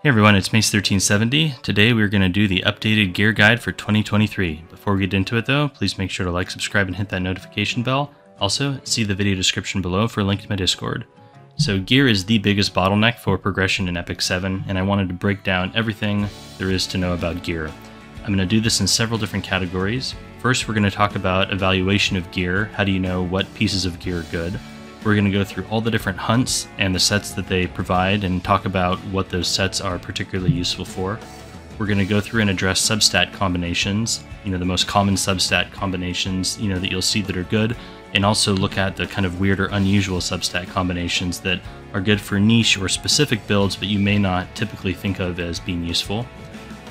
Hey everyone, it's Mace1370. Today we're going to do the updated gear guide for 2023. Before we get into it though, please make sure to like, subscribe, and hit that notification bell. Also, see the video description below for a link to my Discord. So gear is the biggest bottleneck for progression in Epic 7, and I wanted to break down everything there is to know about gear. I'm going to do this in several different categories. First, we're going to talk about evaluation of gear. How do you know what pieces of gear are good? We're going to go through all the different hunts and the sets that they provide and talk about what those sets are particularly useful for. We're going to go through and address substat combinations, the most common substat combinations, that you'll see that are good, and also look at the kind of weird or unusual substat combinations that are good for niche or specific builds, but you may not typically think of as being useful.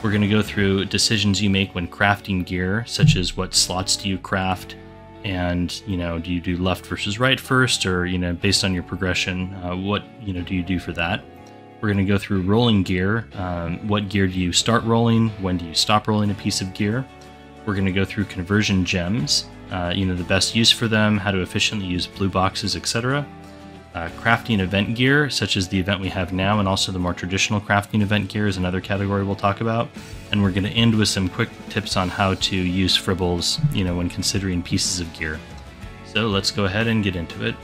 We're going to go through decisions you make when crafting gear, such as what slots do you craft, and do you do left versus right first, or based on your progression, what do you do for that? We're going to go through rolling gear. What gear do you start rolling? When do you stop rolling a piece of gear? We're going to go through conversion gems, the best use for them, how to efficiently use blue boxes, etc. Crafting event gear, such as the event we have now, and also the more traditional crafting event gear is another category we'll talk about. And we're going to end with some quick tips on how to use Fribbels, when considering pieces of gear. So let's go ahead and get into it.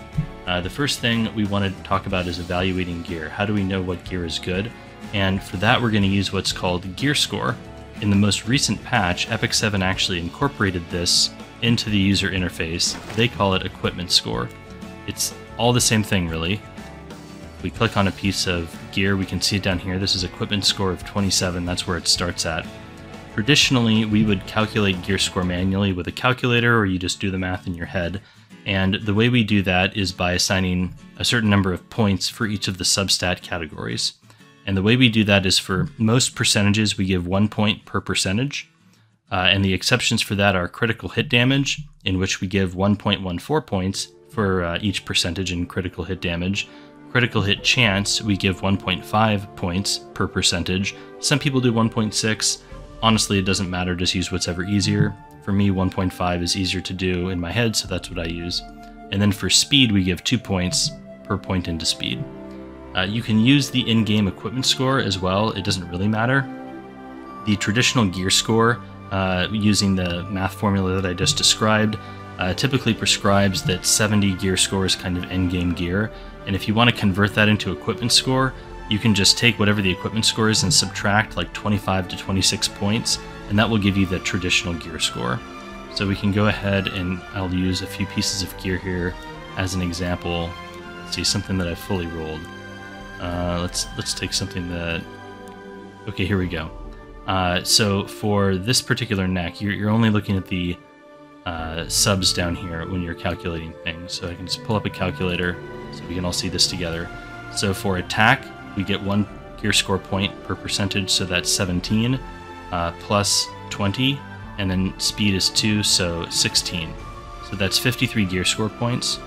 The first thing we want to talk about is evaluating gear. How do we know what gear is good? And for that, we're going to use what's called gear score. In the most recent patch, Epic 7 actually incorporated this into the user interface. They call it equipment score. It's all the same thing, really. If we click on a piece of gear, we can see it down here. This is equipment score of 27. That's where it starts at. Traditionally, we would calculate gear score manually with a calculator, or you just do the math in your head. And the way we do that is by assigning a certain number of points for each of the substat categories. And the way we do that is for most percentages, we give 1 point per percentage. And the exceptions for that are critical hit damage, in which we give 1.14 points for each percentage in critical hit damage. Critical hit chance, we give 1.5 points per percentage. Some people do 1.6. Honestly, it doesn't matter, just use whatever easier. For me, 1.5 is easier to do in my head, so that's what I use. And then for speed, we give 2 points per point into speed. You can use the in-game equipment score as well, it doesn't really matter. The traditional gear score, using the math formula that I just described, typically prescribes that 70 gear score is kind of endgame gear, and if you want to convert that into equipment score, you can just take whatever the equipment score is and subtract like 25 to 26 points, and that will give you the traditional gear score. So we can go ahead and I'll use a few pieces of gear here as an example. Let's see, something that I fully rolled. Let's take something that... Okay, here we go. So for this particular neck, you're only looking at the subs down here when you're calculating things. So I can just pull up a calculator so we can all see this together. So for attack, we get 1 gear score point per percentage, so that's 17, plus 20, and then speed is 2, so 16. So that's 53 gear score points.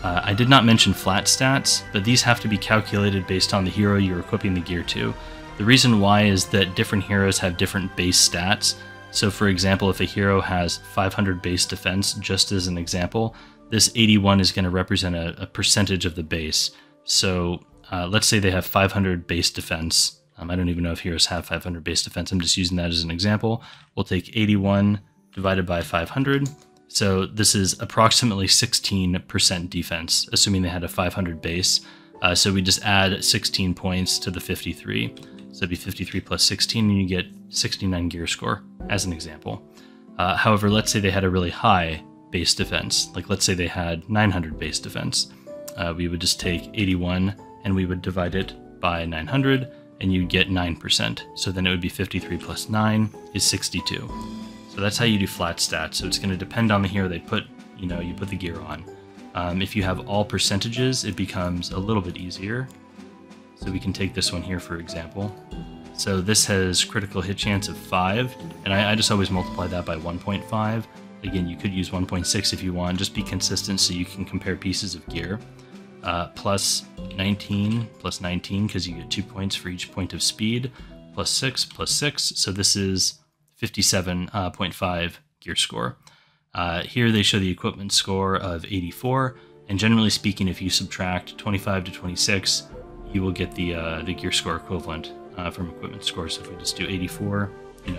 I did not mention flat stats, but these have to be calculated based on the hero you're equipping the gear to. The reason why is that different heroes have different base stats. So for example, if a hero has 500 base defense, just as an example, this 81 is going to represent a percentage of the base. So let's say they have 500 base defense. I don't even know if heroes have 500 base defense. I'm just using that as an example. We'll take 81 divided by 500. So this is approximately 16% defense, assuming they had a 500 base. So we just add 16 points to the 53. So it'd be 53 plus 16, and you get 69 gear score, as an example. However, let's say they had a really high base defense. Like let's say they had 900 base defense. We would just take 81 and we would divide it by 900, and you'd get 9%. So then it would be 53 plus 9 is 62. So that's how you do flat stats. So it's going to depend on the hero they put, you put the gear on. If you have all percentages, it becomes a little bit easier. So we can take this one here, for example. So this has critical hit chance of 5, and I just always multiply that by 1.5. Again, you could use 1.6 if you want, just be consistent so you can compare pieces of gear. Plus 19, because you get 2 points for each point of speed, plus 6, so this is 57.5 gear score. Here they show the equipment score of 84, and generally speaking, if you subtract 25 to 26, you will get the gear score equivalent from equipment score. So if we just do 84,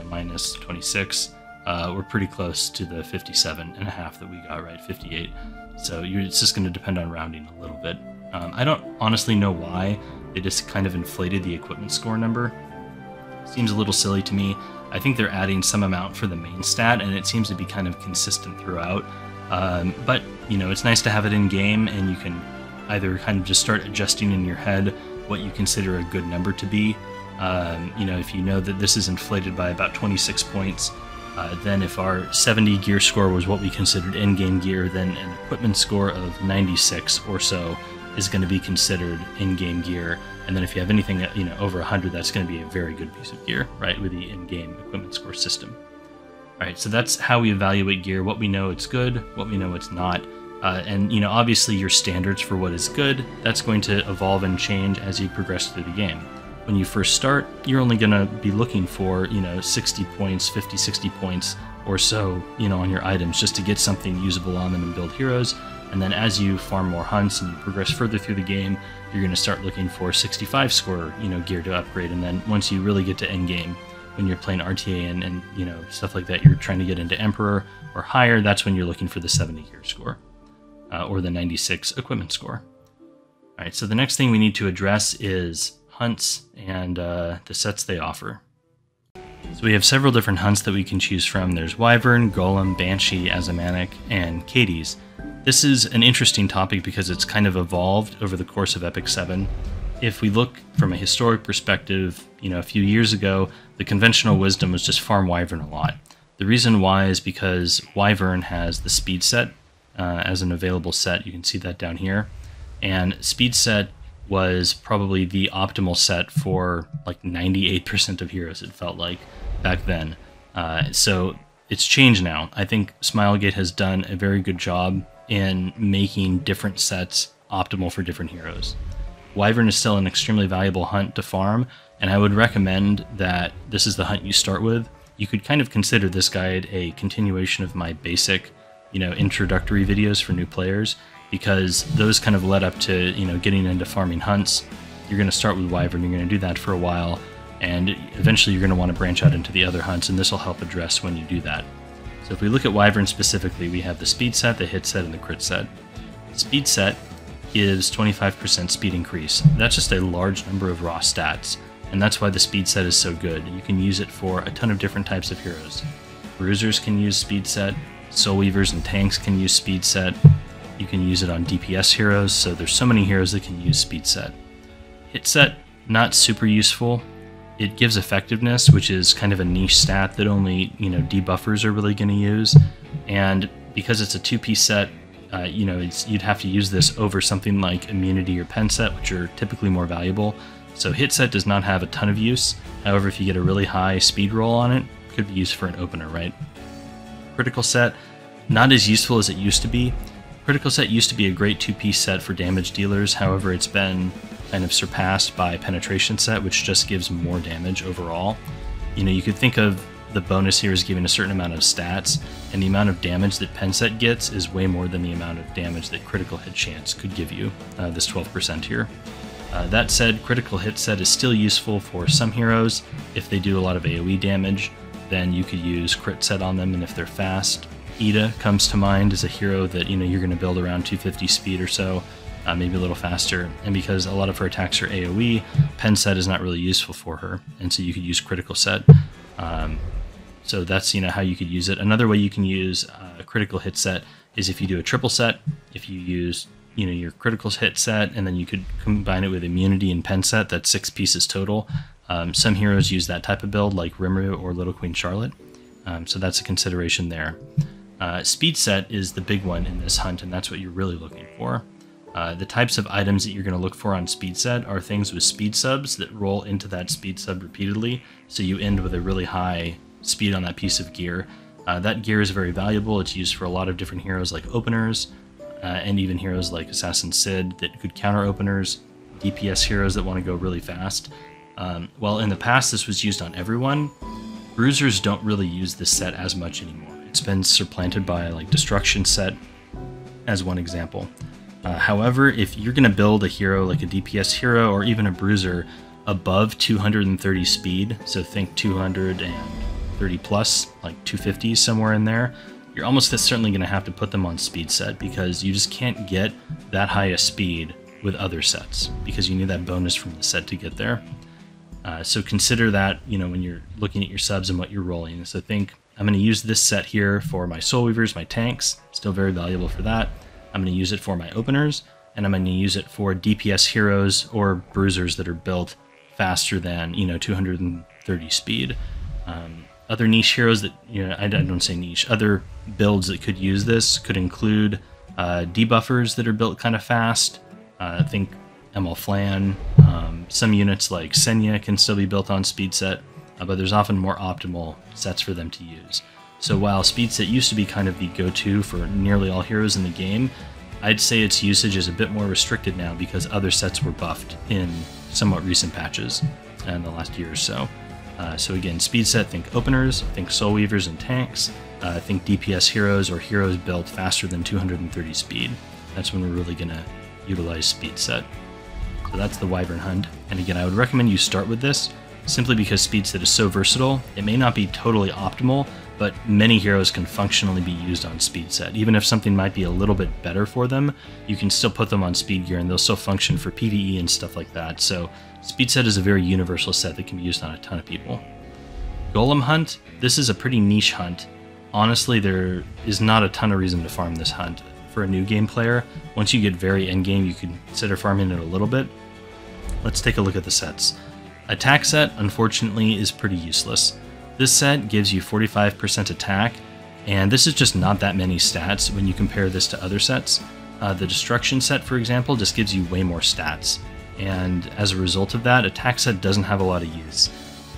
minus 26, we're pretty close to the 57.5 that we got, right? 58. So it's just going to depend on rounding a little bit. I don't honestly know why they just kind of inflated the equipment score number. Seems a little silly to me. I think they're adding some amount for the main stat, and it seems to be kind of consistent throughout. But it's nice to have it in game, and you can either kind of just start adjusting in your head what you consider a good number to be. If you know that this is inflated by about 26 points, then if our 70 gear score was what we considered in-game gear, then an equipment score of 96 or so is going to be considered in-game gear. And then if you have anything over 100, that's going to be a very good piece of gear, right, with the in-game equipment score system. All right, so that's how we evaluate gear, what we know it's good, what we know it's not. And obviously your standards for what is good, that's going to evolve and change as you progress through the game. When you first start, you're only going to be looking for 60 points, 50, 60 points or so on your items just to get something usable on them and build heroes. And then as you farm more hunts and you progress further through the game, you're going to start looking for 65 score gear to upgrade. And then once you really get to end game, when you're playing RTA and stuff like that, you're trying to get into Emperor or higher, that's when you're looking for the 70 gear score or the 96 equipment score. All right, so the next thing we need to address is hunts and the sets they offer. So we have several different hunts that we can choose from. There's Wyvern, Golem, Banshee, Azamanic, and Cades. This is an interesting topic because it's kind of evolved over the course of Epic 7. If we look from a historic perspective, a few years ago, the conventional wisdom was just farm Wyvern a lot. The reason why is because Wyvern has the speed set as an available set. You can see that down here. And speed set was probably the optimal set for like 98% of heroes, it felt like, back then. So it's changed now. I think Smilegate has done a very good job in making different sets optimal for different heroes. Wyvern is still an extremely valuable hunt to farm, and I would recommend that this is the hunt you start with. You could kind of consider this guide a continuation of my basic, introductory videos for new players, because those kind of led up to, getting into farming hunts. You're going to start with Wyvern, you're going to do that for a while, and eventually you're going to want to branch out into the other hunts, and this will help address when you do that. So if we look at Wyvern specifically, we have the speed set, the hit set, and the crit set. Speed set gives 25% speed increase. That's just a large number of raw stats, and that's why the speed set is so good. You can use it for a ton of different types of heroes. Bruisers can use speed set, Soul Weavers and tanks can use speed set. You can use it on DPS heroes, so there's so many heroes that can use speed set. Hit set, not super useful. It gives effectiveness, which is kind of a niche stat that only debuffers are really going to use. And because it's a two-piece set, you'd have to use this over something like immunity or pen set, which are typically more valuable. So hit set does not have a ton of use. However, if you get a really high speed roll on it, it could be used for an opener, right? Critical set, not as useful as it used to be. Critical set used to be a great two-piece set for damage dealers. However, it's been kind of surpassed by penetration set, which just gives more damage overall. You could think of the bonus here as giving a certain amount of stats, and the amount of damage that pen set gets is way more than the amount of damage that critical hit chance could give you, this 12% here. That said, critical hit set is still useful for some heroes. If they do a lot of AoE damage, then you could use crit set on them, and if they're fast, Ida comes to mind as a hero that you're going to build around 250 speed or so, maybe a little faster, and because a lot of her attacks are AoE, pen set is not really useful for her, and so you could use critical set. So that's how you could use it. Another way you can use a critical hit set is if you do a triple set. If you use your critical hit set, and then you could combine it with immunity and pen set. That's 6 pieces total. Some heroes use that type of build, like Rimuru or Little Queen Charlotte. So that's a consideration there. Speed set is the big one in this hunt, and that's what you're really looking for. The types of items that you're going to look for on speed set are things with speed subs that roll into that speed sub repeatedly, so you end with a really high speed on that piece of gear. That gear is very valuable. It's used for a lot of different heroes like openers, and even heroes like Assassin Sid that could counter openers, DPS heroes that want to go really fast. While in the past this was used on everyone, bruisers don't really use this set as much anymore. It's been supplanted by like Destruction set as one example. However, if you're going to build a hero like a DPS hero or even a bruiser above 230 speed, so think 230 plus, like 250 somewhere in there, you're almost certainly going to have to put them on speed set, because you just can't get that high a speed with other sets, because you need that bonus from the set to get there. So consider that, when you're looking at your subs and what you're rolling. So think, I'm going to use this set here for my Soul Weavers, my tanks, still very valuable for that. I'm going to use it for my openers, and I'm going to use it for DPS heroes or bruisers that are built faster than 230 speed. Other niche heroes that I don't say niche. Other builds that could use this could include debuffers that are built kind of fast. Think ML Flan. Some units like Senya can still be built on speed set, but there's often more optimal sets for them to use. So while speed set used to be kind of the go-to for nearly all heroes in the game, I'd say its usage is a bit more restricted now because other sets were buffed in somewhat recent patches in the last year or so. So again, speed set, think openers, think Soul Weavers and tanks, think DPS heroes or heroes built faster than 230 speed. That's when we're really going to utilize speed set. So that's the Wyvern Hunt. And again, I would recommend you start with this simply because speed set is so versatile. It may not be totally optimal, but many heroes can functionally be used on speed set. Even if something might be a little bit better for them, you can still put them on speed gear and they'll still function for PvE and stuff like that. So speed set is a very universal set that can be used on a ton of people. Golem Hunt, this is a pretty niche hunt. Honestly, there is not a ton of reason to farm this hunt. For a new game player, once you get very endgame, you can consider farming it a little bit. Let's take a look at the sets. Attack set, unfortunately, is pretty useless. This set gives you 45% attack, and this is just not that many stats when you compare this to other sets. The Destruction set, for example, just gives you way more stats, and as a result of that, attack set doesn't have a lot of use.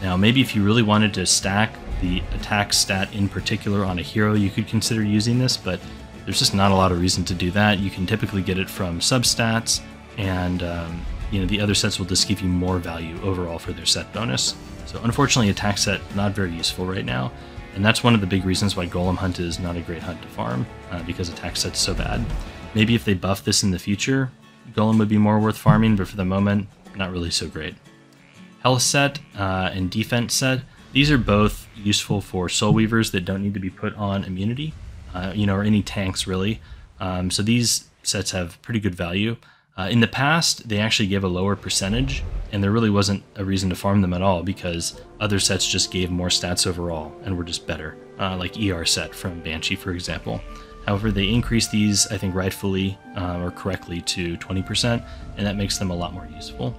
Now, maybe if you really wanted to stack the attack stat in particular on a hero, you could consider using this, but there's just not a lot of reason to do that. You can typically get it from substats, and the other sets will just give you more value overall for their set bonus. So unfortunately, attack set not very useful right now, and that's one of the big reasons why Golem Hunt is not a great hunt to farm, because attack set's so bad. Maybe if they buff this in the future, Golem would be more worth farming, but for the moment, not really so great. Health set and defense set, these are both useful for Soul Weavers that don't need to be put on immunity, or any tanks really. So these sets have pretty good value. In the past, they actually gave a lower percentage, and there really wasn't a reason to farm them at all because other sets just gave more stats overall and were just better, like ER set from Banshee, for example. However, they increased these, I think rightfully or correctly, to 20%, and that makes them a lot more useful.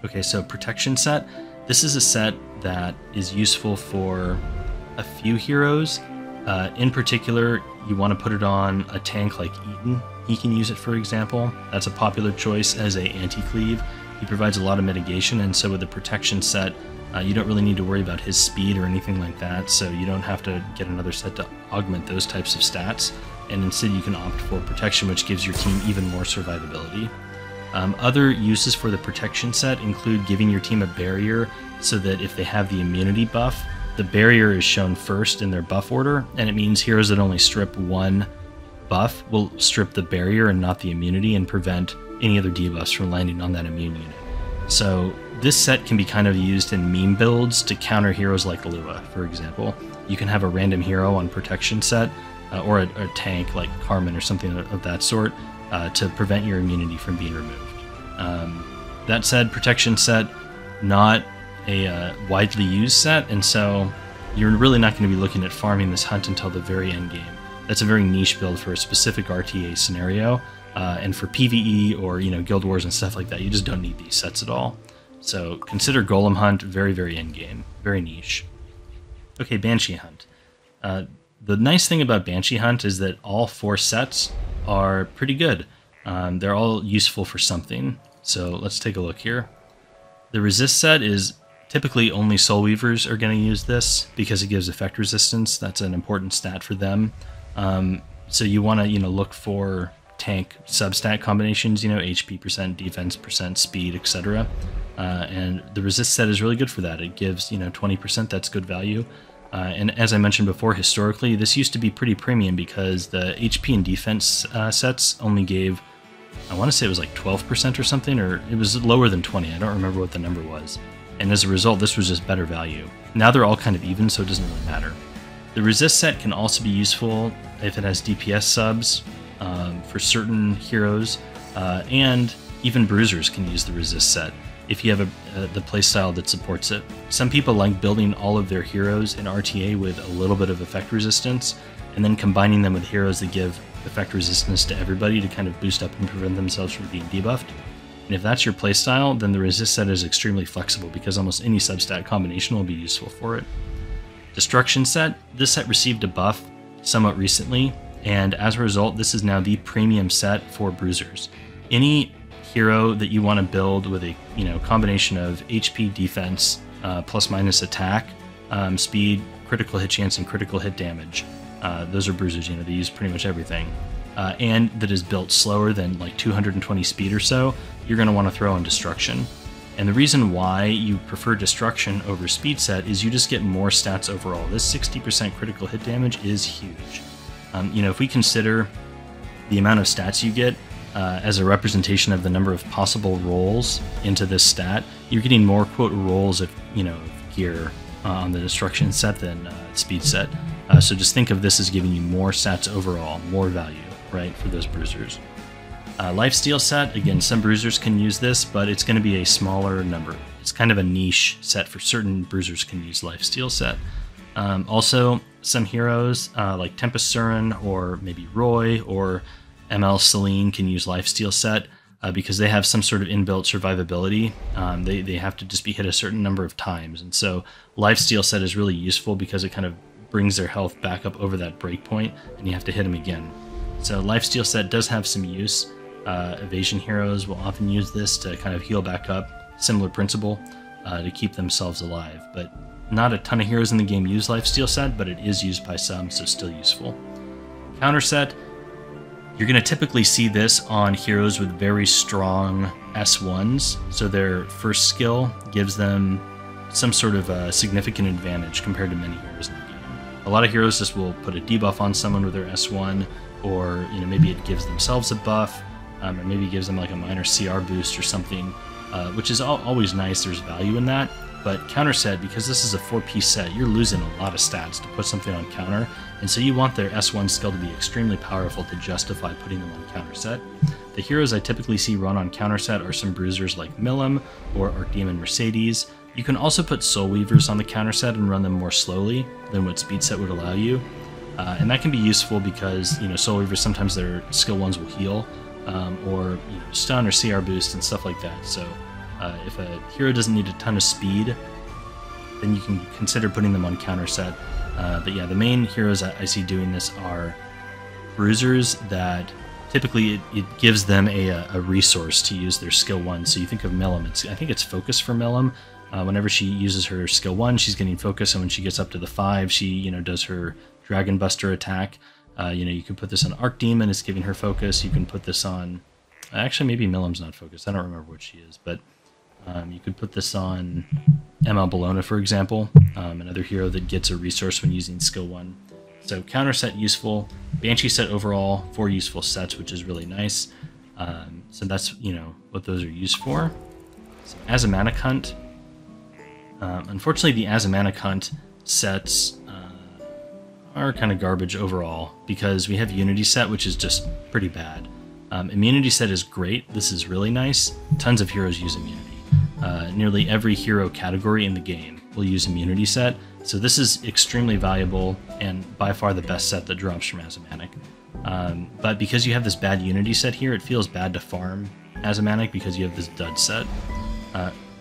Okay, so Protection set. This is a set that is useful for a few heroes. In particular, you want to put it on a tank like Eden. He can use it, for example. That's a popular choice as a anti-cleave. He provides a lot of mitigation, and so with the Protection set, you don't really need to worry about his speed or anything like that, so you don't have to get another set to augment those types of stats, and instead you can opt for Protection, which gives your team even more survivability. Other uses for the Protection set include giving your team a barrier so that if they have the immunity buff, the barrier is shown first in their buff order, and it means heroes that only strip one buff will strip the barrier and not the immunity and prevent any other debuffs from landing on that immune unit. So this set can be kind of used in meme builds to counter heroes like Lua, for example. You can have a random hero on Protection set, or a tank like Carmen or something of that sort, to prevent your immunity from being removed. That said, Protection set, not a widely used set, and so you're really not going to be looking at farming this hunt until the very end game. That's a very niche build for a specific RTA scenario, and for PvE or Guild Wars and stuff like that, you just don't need these sets at all. So consider Golem Hunt very, very end game, very niche. Okay, Banshee Hunt. The nice thing about Banshee Hunt is that all 4 sets are pretty good. They're all useful for something. So let's take a look here. The Resist set is typically only Soul Weavers are going to use this because it gives effect resistance. That's an important stat for them. So you want to look for tank substat combinations, HP percent, defense percent, speed, etc. And the Resist set is really good for that. It gives 20%. That's good value. And as I mentioned before, historically, this used to be pretty premium because the HP and defense sets only gave I want to say it was like 12% or something, or it was lower than 20. I don't remember what the number was. And as a result, this was just better value. Now they're all kind of even, so it doesn't really matter. The resist set can also be useful if it has DPS subs for certain heroes, and even bruisers can use the resist set if you have the playstyle that supports it. Some people like building all of their heroes in RTA with a little bit of effect resistance, and then combining them with heroes that give effect resistance to everybody to kind of boost up and prevent themselves from being debuffed. And if that's your playstyle, then the resist set is extremely flexible because almost any substat combination will be useful for it. Destruction set. This set received a buff somewhat recently, and as a result, this is now the premium set for bruisers. Any hero that you want to build with a combination of HP, defense, plus minus attack, speed, critical hit chance, and critical hit damage. Those are bruisers. They use pretty much everything. And that is built slower than like 220 speed or so, you're going to want to throw in Destruction. And the reason why you prefer Destruction over Speed set is you just get more stats overall. This 60% critical hit damage is huge. If we consider the amount of stats you get as a representation of the number of possible rolls into this stat, you're getting more quote rolls of gear on the Destruction set than Speed set. So just think of this as giving you more stats overall, more value, right, for those bruisers. Lifesteal set, again, some bruisers can use this, but it's going to be a smaller number. It's kind of a niche set for certain bruisers can use Lifesteal set. Also, some heroes like Tempest Surin or maybe Roy or ML Celine can use Lifesteal set because they have some sort of inbuilt survivability. They have to just be hit a certain number of times, and so Lifesteal set is really useful because it kind of brings their health back up over that breakpoint, and you have to hit them again. So Lifesteal set does have some use. Evasion heroes will often use this to kind of heal back up, similar principle, to keep themselves alive. But not a ton of heroes in the game use Lifesteal set, but it is used by some, so still useful. Counter set, you're going to typically see this on heroes with very strong S1s, so their first skill gives them some sort of a significant advantage compared to many heroes in the game. A lot of heroes just will put a debuff on someone with their S1, or maybe it gives themselves a buff, or maybe gives them like a minor CR boost or something, which is always nice. There's value in that. But counter set, because this is a 4-piece set, you're losing a lot of stats to put something on counter, and so you want their S1 skill to be extremely powerful to justify putting them on counter set. The heroes I typically see run on counter set are some bruisers like Milim or Archdemon Mercedes. You can also put Soul Weavers on the counter set and run them more slowly than what Speed set would allow you. And that can be useful because Soul Weavers, sometimes their skill 1s will heal, or stun or CR boost and stuff like that. So if a hero doesn't need a ton of speed, then you can consider putting them on counter set. But yeah, the main heroes I see doing this are bruisers that typically it gives them a resource to use their skill 1. So you think of Milim, I think it's focus for Milim. Whenever she uses her skill 1, she's getting focus, and when she gets up to the 5, she does her Dragon Buster attack. You can put this on Archdemon, it's giving her focus. You can put this on, actually maybe Milim's not focused, I don't remember what she is, but you could put this on ML Bologna, for example, another hero that gets a resource when using skill 1. So counter set useful, Banshee set overall, 4 useful sets, which is really nice. So that's what those are used for. So Asymanic Hunt. Unfortunately, the Asymanic Hunt sets are kind of garbage overall because we have Unity set, which is just pretty bad. Immunity set is great. This is really nice. Tons of heroes use Immunity. Nearly every hero category in the game will use Immunity set, so this is extremely valuable and by far the best set that drops from Asymanic. But because you have this bad Unity set here, it feels bad to farm Asymanic because you have this dud set.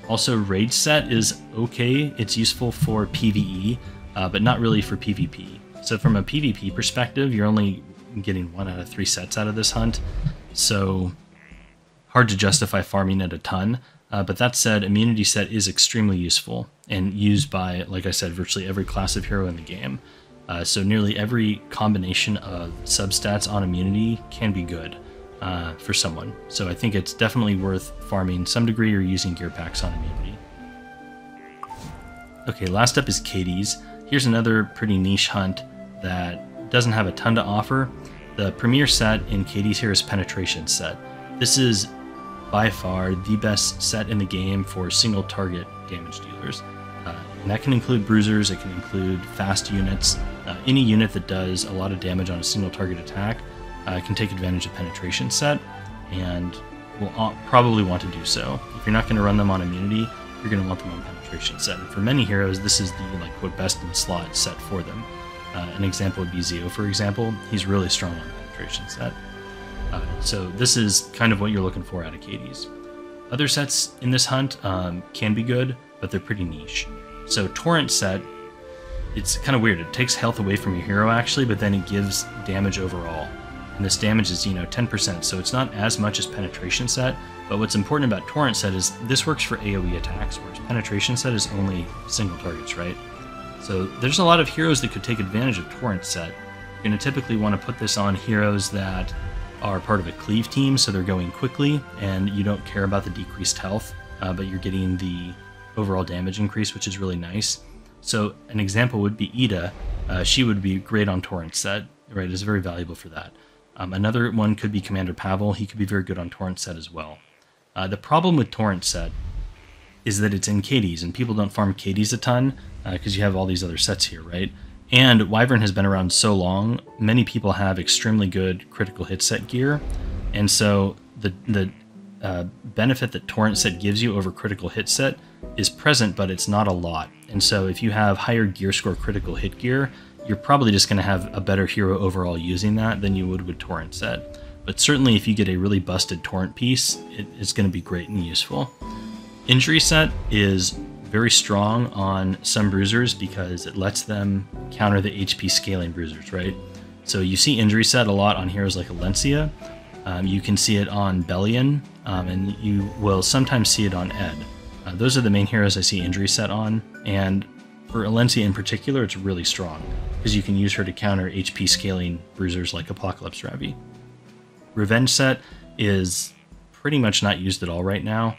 Also, Rage set is okay. It's useful for PvE, but not really for PvP. So from a PvP perspective, you're only getting 1 out of 3 sets out of this hunt, so hard to justify farming it a ton. But that said, Immunity set is extremely useful and used by, like I said, virtually every class of hero in the game. So nearly every combination of substats on Immunity can be good for someone. So I think it's definitely worth farming some degree or using gear packs on Immunity. Okay, last up is Katie's. Here's another pretty niche hunt that doesn't have a ton to offer. The premier set in Katie's here is Penetration set. This is by far the best set in the game for single target damage dealers. And that can include bruisers, it can include fast units. Any unit that does a lot of damage on a single target attack can take advantage of penetration set, and will probably want to do so. If you're not going to run them on immunity, you're going to want them on penetration set. And for many heroes, this is the quote best in slot set for them. An example would be Zeo, for example. He's really strong on penetration set. So this is kind of what you're looking for out of Katie's. Other sets in this hunt can be good, but they're pretty niche. So Torrent set, it's kind of weird. It takes health away from your hero actually, but then it gives damage overall. And this damage is, 10%, so it's not as much as penetration set, but what's important about Torrent set is this works for AoE attacks, whereas penetration set is only single targets, right? So there's a lot of heroes that could take advantage of Torrent set. You're going to typically want to put this on heroes that are part of a cleave team, so they're going quickly, and you don't care about the decreased health, but you're getting the overall damage increase, which is really nice. So an example would be Ida. She would be great on Torrent set, right? It's very valuable for that. Another one could be Commander Pavel. He could be very good on Torrent set as well. The problem with Torrent set is that it's in Katie's, and people don't farm Katie's a ton because you have all these other sets here, right? And Wyvern has been around so long, many people have extremely good critical hit set gear, and so the benefit that Torrent set gives you over critical hit set is present, but it's not a lot. And so if you have higher gear score critical hit gear, you're probably just going to have a better hero overall using that than you would with Torrent set. But certainly if you get a really busted Torrent piece, it's going to be great and useful. Injury set is very strong on some bruisers because it lets them counter the HP scaling bruisers, right? So you see injury set a lot on heroes like Alencia. You can see it on Bellion, and you will sometimes see it on Ed. Those are the main heroes I see injury set on, and for Alencia in particular, it's really strong because you can use her to counter HP scaling bruisers like Apocalypse Ravi. Revenge set is pretty much not used at all right now.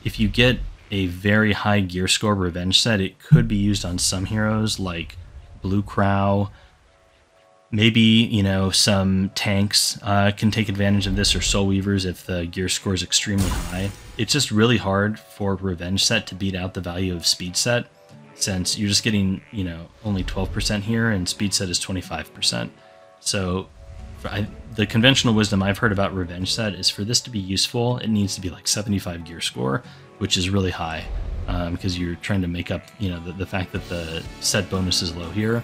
If you get a very high gear score revenge set, it could be used on some heroes like Blue Crow. Maybe, some tanks can take advantage of this, or Soul Weavers if the gear score is extremely high. It's just really hard for revenge set to beat out the value of speed set, since you're just getting, only 12% here, and speed set is 25%. So the conventional wisdom I've heard about revenge set is for this to be useful, it needs to be like 75 gear score, which is really high, because you're trying to make up, the fact that the set bonus is low here.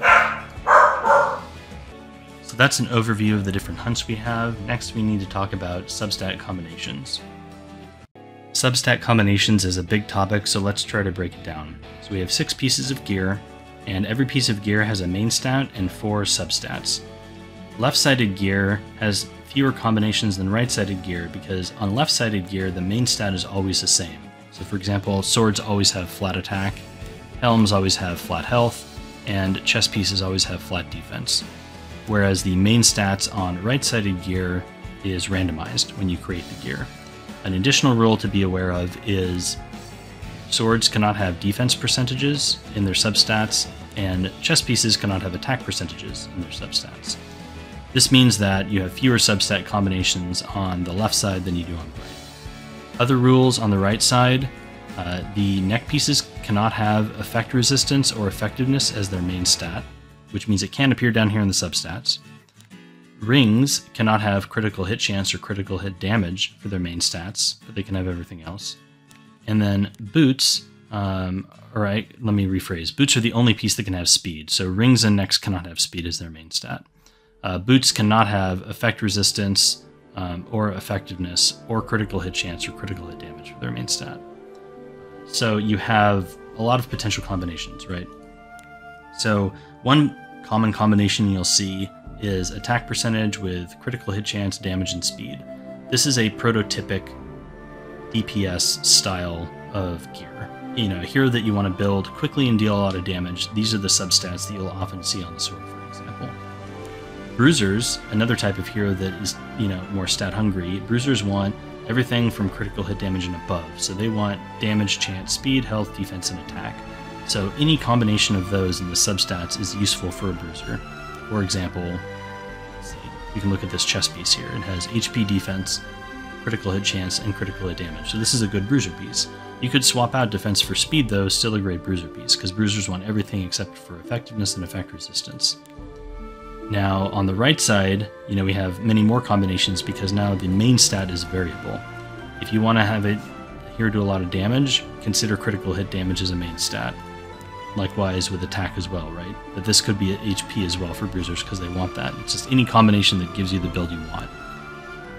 So that's an overview of the different hunts we have. Next, we need to talk about substat combinations. Substat combinations is a big topic, so let's try to break it down. So we have 6 pieces of gear, and every piece of gear has a main stat and 4 substats. Left-sided gear has fewer combinations than right-sided gear because on left-sided gear, the main stat is always the same. So for example, swords always have flat attack, helms always have flat health, and chest pieces always have flat defense. Whereas the main stats on right-sided gear is randomized when you create the gear. An additional rule to be aware of is swords cannot have defense percentages in their substats, and chest pieces cannot have attack percentages in their substats. This means that you have fewer substat combinations on the left side than you do on the right. Other rules on the right side, the neck pieces cannot have effect resistance or effectiveness as their main stat, which means it can appear down here in the substats. Rings cannot have critical hit chance or critical hit damage for their main stats, but they can have everything else. And then boots, alright, let me rephrase. Boots are the only piece that can have speed, so rings and necks cannot have speed as their main stat. Boots cannot have effect resistance or effectiveness or critical hit chance or critical hit damage for their main stat. So you have a lot of potential combinations, right? So one common combination you'll see is attack percentage with critical hit chance, damage, and speed. This is a prototypic DPS style of gear. A hero that you want to build quickly and deal a lot of damage. These are the substats that you'll often see on the sword, for example. Bruisers, another type of hero that is, more stat hungry. Bruisers want everything from critical hit damage and above. So they want damage, chance, speed, health, defense, and attack. So any combination of those in the substats is useful for a bruiser. For example, let's see, you can look at this chest piece here. It has HP defense, critical hit chance and critical hit damage. So this is a good bruiser piece. You could swap out defense for speed though, still a great bruiser piece, because bruisers want everything except for effectiveness and effect resistance. Now on the right side, we have many more combinations because now the main stat is variable. If you want to have it here do a lot of damage, consider critical hit damage as a main stat. Likewise with attack as well, right? But this could be at HP as well for bruisers because they want that. It's just any combination that gives you the build you want.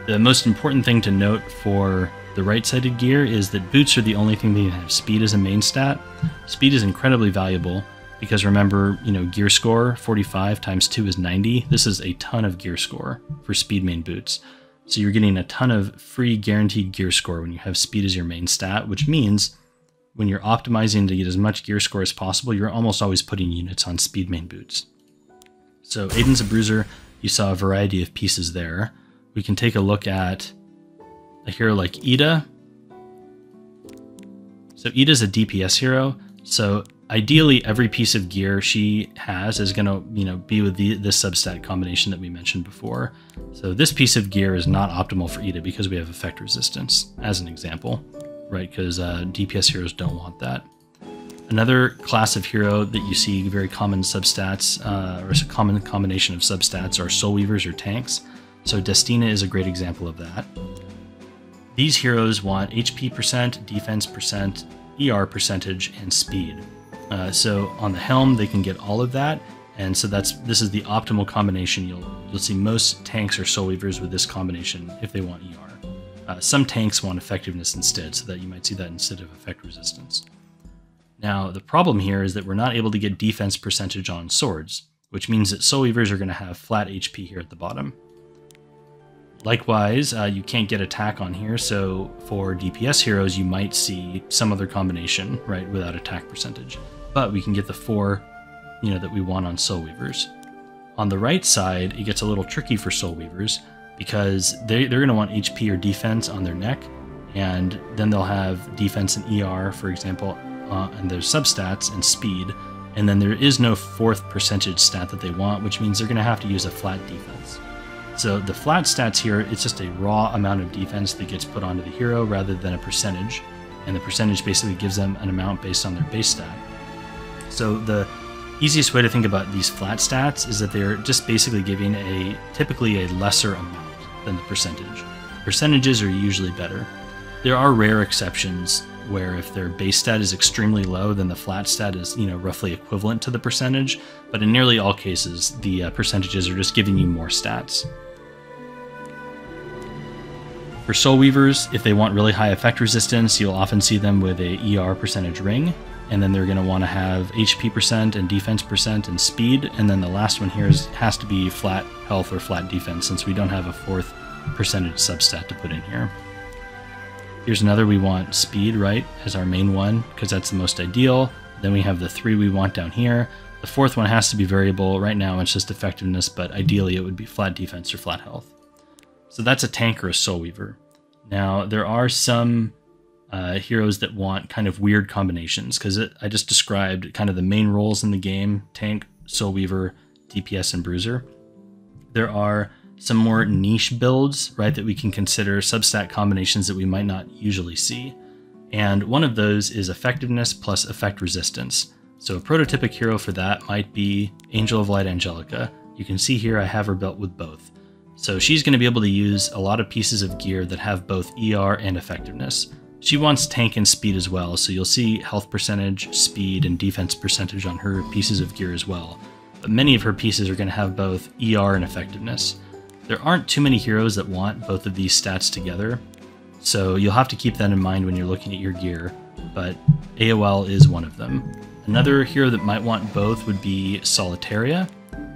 The most important thing to note for the right-sided gear is that boots are the only thing that have speed as a main stat. Speed is incredibly valuable because remember, gear score 45 times 2 is 90. This is a ton of gear score for speed main boots. So you're getting a ton of free guaranteed gear score when you have speed as your main stat, which means when you're optimizing to get as much gear score as possible, you're almost always putting units on speed main boots. So Aiden's a bruiser. You saw a variety of pieces there. We can take a look at a hero like Ida. So Ida's a DPS hero. So ideally, every piece of gear she has is going to, be with this substat combination that we mentioned before. So this piece of gear is not optimal for Ida because we have effect resistance, as an example, right? Because DPS heroes don't want that. Another class of hero that you see very common substats, or a common combination of substats, are soul weavers or tanks. So Destina is a great example of that. These heroes want HP percent, defense percent, ER percentage, and speed. So on the helm, they can get all of that, and so this is the optimal combination. You'll see most tanks or soul weavers with this combination if they want ER. Some tanks want effectiveness instead, so that you might see that instead of effect resistance. Now the problem here is that we're not able to get defense percentage on swords, which means that soul weavers are going to have flat HP here at the bottom. Likewise, you can't get attack on here, so for DPS heroes, you might see some other combination, right, without attack percentage. But we can get the 4, that we want on Soul Weavers. On the right side, it gets a little tricky for Soul Weavers because they're going to want HP or defense on their neck, and then they'll have defense and ER, for example, and their substats and speed, and then there is no 4th percentage stat that they want, which means they're going to have to use a flat defense. So the flat stats here, it's just a raw amount of defense that gets put onto the hero rather than a percentage. And the percentage basically gives them an amount based on their base stat. So the easiest way to think about these flat stats is that they're just basically giving typically a lesser amount than the percentage. Percentages are usually better. There are rare exceptions where if their base stat is extremely low, then the flat stat is, roughly equivalent to the percentage. But in nearly all cases, the percentages are just giving you more stats. For Soul Weavers, if they want really high effect resistance, you'll often see them with a ER percentage ring, and then they're going to want to have HP percent and defense percent and speed, and then the last one here has to be flat health or flat defense, since we don't have a 4th percentage substat to put in here. Here's another, we want speed, right, as our main one, because that's the most ideal. Then we have the 3 we want down here. The 4th one has to be variable. Right now it's just effectiveness, but ideally it would be flat defense or flat health. So that's a tank or a Soul Weaver. Now, there are some heroes that want kind of weird combinations, because I just described kind of the main roles in the game: tank, Soul Weaver, DPS, and bruiser. There are some more niche builds, right, that we can consider substat combinations that we might not usually see. And one of those is effectiveness plus effect resistance. So a prototypic hero for that might be Angel of Light Angelica. You can see here I have her built with both. So she's going to be able to use a lot of pieces of gear that have both ER and effectiveness. She wants tank and speed as well, so you'll see health percentage, speed, and defense percentage on her pieces of gear as well. But many of her pieces are going to have both ER and effectiveness. There aren't too many heroes that want both of these stats together, so you'll have to keep that in mind when you're looking at your gear, but AOL is one of them. Another hero that might want both would be Solitaria.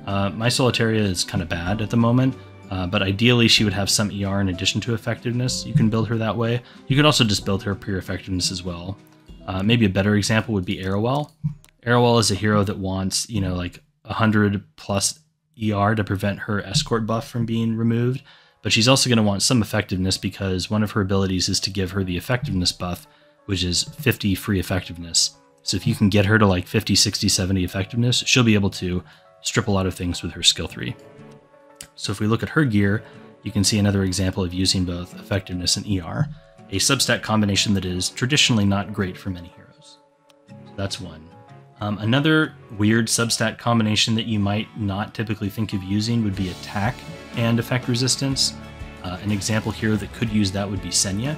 My Solitaria is kind of bad at the moment, but ideally she would have some ER in addition to effectiveness. You can build her that way. You could also just build her pure effectiveness as well. Maybe a better example would be Arrowell. Arrowell is a hero that wants, like 100 plus ER to prevent her escort buff from being removed, but she's also going to want some effectiveness because one of her abilities is to give her the effectiveness buff, which is 50 free effectiveness. So if you can get her to like 50, 60, 70 effectiveness, she'll be able to strip a lot of things with her skill 3. So if we look at her gear, you can see another example of using both effectiveness and ER, a substat combination that is traditionally not great for many heroes. So that's one. Another weird substat combination that you might not typically think of using would be attack and effect resistance. An example hero that could use that would be Senya.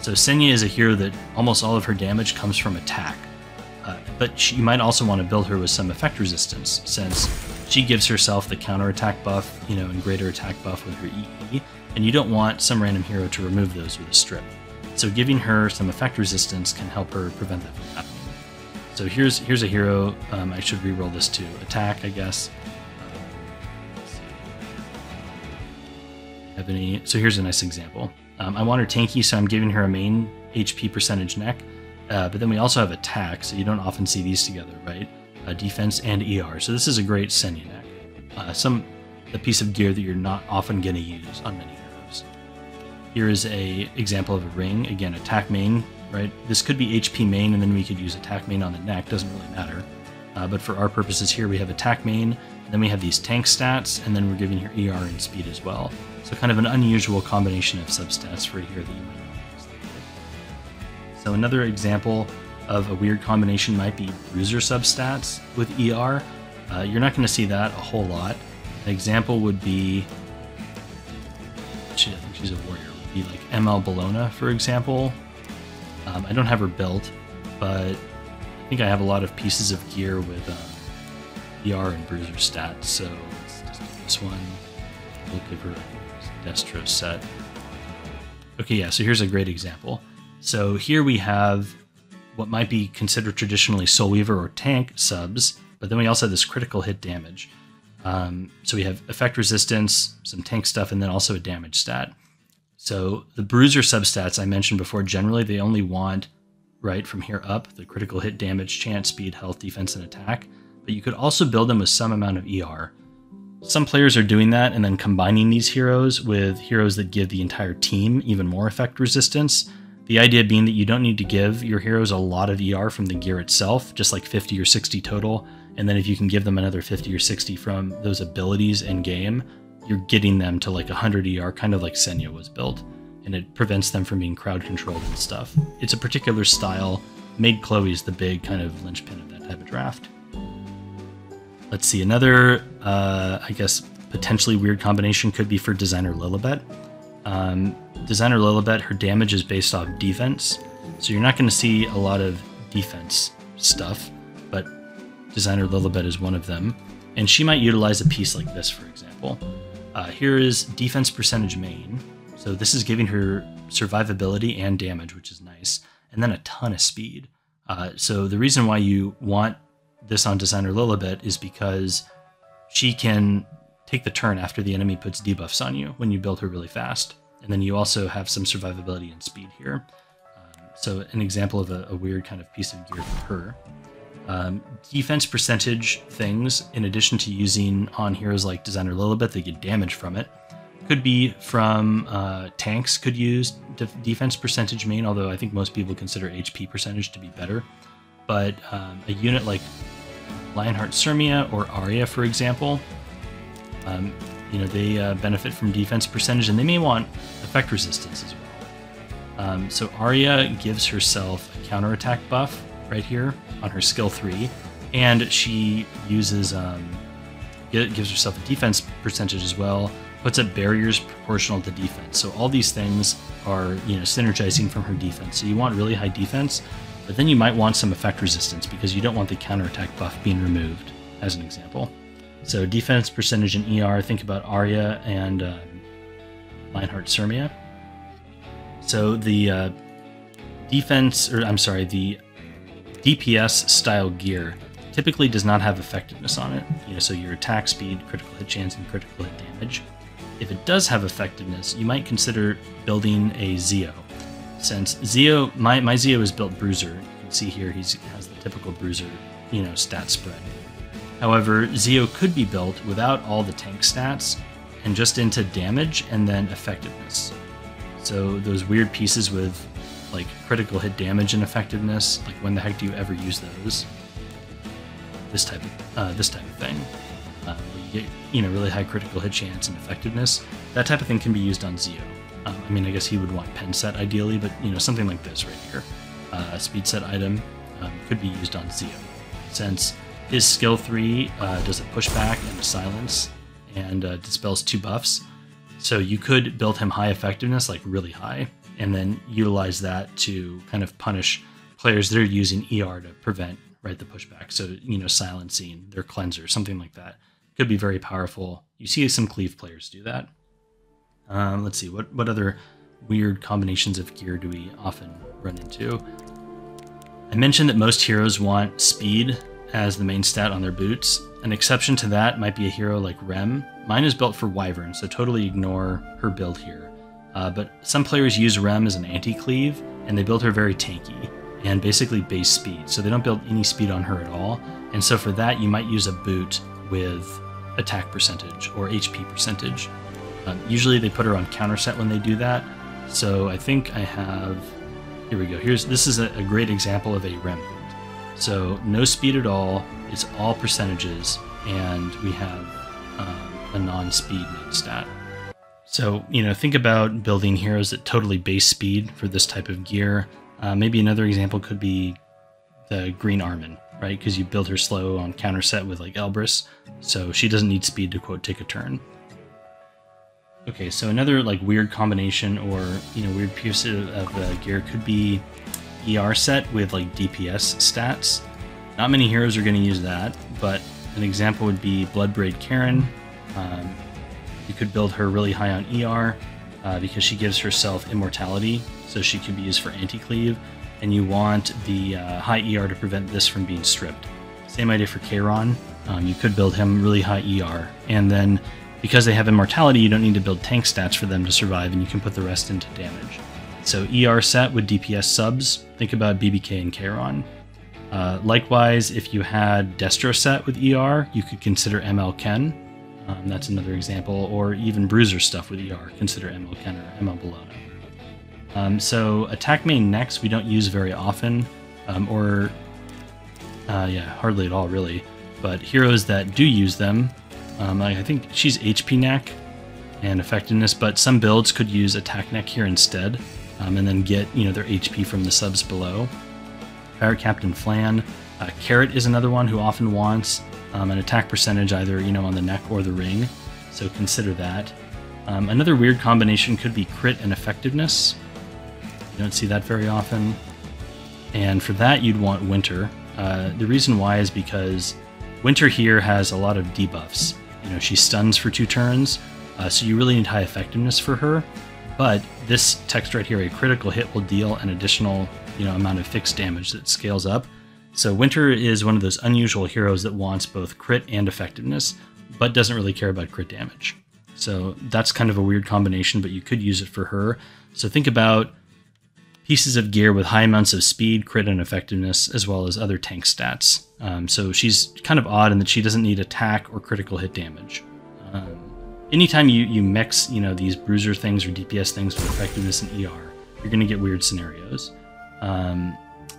So Senya is a hero that almost all of her damage comes from attack, but you might also want to build her with some effect resistance, since she gives herself the counterattack buff, and greater attack buff with her EE, and you don't want some random hero to remove those with a strip. So giving her some effect resistance can help her prevent that from happening. So here's a hero. I should reroll this to attack, I guess. Let's see. Have any? So here's a nice example. I want her tanky, so I'm giving her a main HP percentage neck. But then we also have attack, so you don't often see these together, right? Defense and ER. So this is a great Senya neck. A piece of gear that you're not often going to use on many heroes. Here is a example of a ring. Again, attack main, right? This could be HP main, and then we could use attack main on the neck. Doesn't really matter. But for our purposes here, we have attack main, and then we have these tank stats, and then we're giving her ER and speed as well. So kind of an unusual combination of substats for a hero that you might not use. So another example of a weird combination might be bruiser substats with ER. You're not going to see that a whole lot. An example would be, I think she's a warrior, would be like ML Bologna, for example. I don't have her built, but I think I have a lot of pieces of gear with ER and bruiser stats, so let's just do this one. We'll give her a Destro set. Okay, yeah, so here's a great example. So here we have what might be considered traditionally Soul Weaver or tank subs, but then we also have this critical hit damage. So we have effect resistance, some tank stuff, and then also a damage stat. So the bruiser substats I mentioned before, generally they only want, right, from here up, the critical hit damage, chance, speed, health, defense, and attack, but you could also build them with some amount of ER. Some players are doing that and then combining these heroes with heroes that give the entire team even more effect resistance. The idea being that you don't need to give your heroes a lot of ER from the gear itself, just like 50 or 60 total, and then if you can give them another 50 or 60 from those abilities in game, you're getting them to like 100 ER, kind of like Senya was built, and it prevents them from being crowd controlled and stuff. It's a particular style. Made Chloe's the big kind of linchpin of that type of draft. Let's see, another, I guess, potentially weird combination could be for Designer Lilibet. Designer Lilibet, her damage is based off defense, so you're not going to see a lot of defense stuff, but Designer Lilibet is one of them, and she might utilize a piece like this, for example. Here is defense percentage main, so this is giving her survivability and damage, which is nice, and then a ton of speed. So the reason why you want this on Designer Lilibet is because she can take the turn after the enemy puts debuffs on you when you build her really fast. And then you also have some survivability and speed here. So an example of a weird kind of piece of gear for her. Defense percentage things, in addition to using on heroes like Designer Lilibet that get damage from it, could be from tanks could use defense percentage main, although I think most people consider HP percentage to be better. But a unit like Lionheart Sirmia or Arya, for example, they benefit from defense percentage, and they may want effect resistance as well. So Arya gives herself a counterattack buff right here on her skill 3, and she uses gives herself a defense percentage as well, puts up barriers proportional to defense. So all these things are synergizing from her defense. So you want really high defense, but then you might want some effect resistance because you don't want the counterattack buff being removed, as an example. So defense percentage in ER, think about Arya and Lionheart Sirmia. So the the DPS style gear typically does not have effectiveness on it. So your attack speed, critical hit chance, and critical hit damage. If it does have effectiveness, you might consider building a Zeo. Since Zeo, my Zeo is built bruiser. You can see here he has the typical bruiser, stat spread. However, Zeo could be built without all the tank stats and just into damage and then effectiveness. So those weird pieces with like critical hit damage and effectiveness, like when the heck do you ever use those? This type of thing, where you get, you know, really high critical hit chance and effectiveness. That type of thing can be used on Zio. I mean, I guess he would want pen set ideally, but you know, something like this right here, a speed set item could be used on Zio, since his skill 3 does a pushback and a silence, and dispels 2 buffs. So you could build him high effectiveness, like really high, and then utilize that to kind of punish players that are using ER to prevent, right, the pushback. So, you know, silencing their cleanser, something like that. Could be very powerful. You see some cleave players do that. Let's see, what other weird combinations of gear do we often run into? I mentioned that most heroes want speed as the main stat on their boots. An exception to that might be a hero like Rem. Mine is built for Wyvern, so totally ignore her build here. But some players use Rem as an anti-cleave, and they build her very tanky and basically base speed, so they don't build any speed on her at all. And so for that, you might use a boot with attack percentage or HP percentage. Usually they put her on counter set when they do that. So I think I have, here we go. This is a great example of a Rem boot. So no speed at all, it's all percentages, and we have a non-speed main stat. So, you know, think about building heroes that totally base speed for this type of gear. Maybe another example could be the Green Armin, right? Because you build her slow on counter set with like Elbrus, so she doesn't need speed to, quote, take a turn. Okay, so another like weird combination or, you know, weird piece of gear could be ER set with like DPS stats. Not many heroes are going to use that, but an example would be Bloodbraid Karen. You could build her really high on ER because she gives herself immortality, so she could be used for anti-cleave, and you want the high ER to prevent this from being stripped. Same idea for Kairon. You could build him really high ER, and then because they have immortality, you don't need to build tank stats for them to survive, and you can put the rest into damage. So ER set with DPS subs, think about BBK and Kairon. Likewise, if you had Destro set with ER, you could consider ML Ken. That's another example, or even Bruiser stuff with ER, consider ML Ken or ML Bologna. So attack main next we don't use very often, yeah, hardly at all really, but heroes that do use them, I think she's HP neck and effectiveness, but some builds could use attack neck here instead, and then get, you know, their HP from the subs below. Pirate Captain Flan. Carrot is another one who often wants an attack percentage either, you know, on the neck or the ring, so consider that. Another weird combination could be crit and effectiveness. You don't see that very often. And for that, you'd want Winter. The reason why is because Winter here has a lot of debuffs. You know, she stuns for 2 turns, so you really need high effectiveness for her. But this text right here, a critical hit will deal an additional, you know, amount of fixed damage that scales up. So Winter is one of those unusual heroes that wants both crit and effectiveness, but doesn't really care about crit damage. So that's kind of a weird combination, but you could use it for her. So think about pieces of gear with high amounts of speed, crit, and effectiveness, as well as other tank stats. So she's kind of odd in that she doesn't need attack or critical hit damage. Anytime you mix, you know, these bruiser things or DPS things with effectiveness and ER, you're going to get weird scenarios.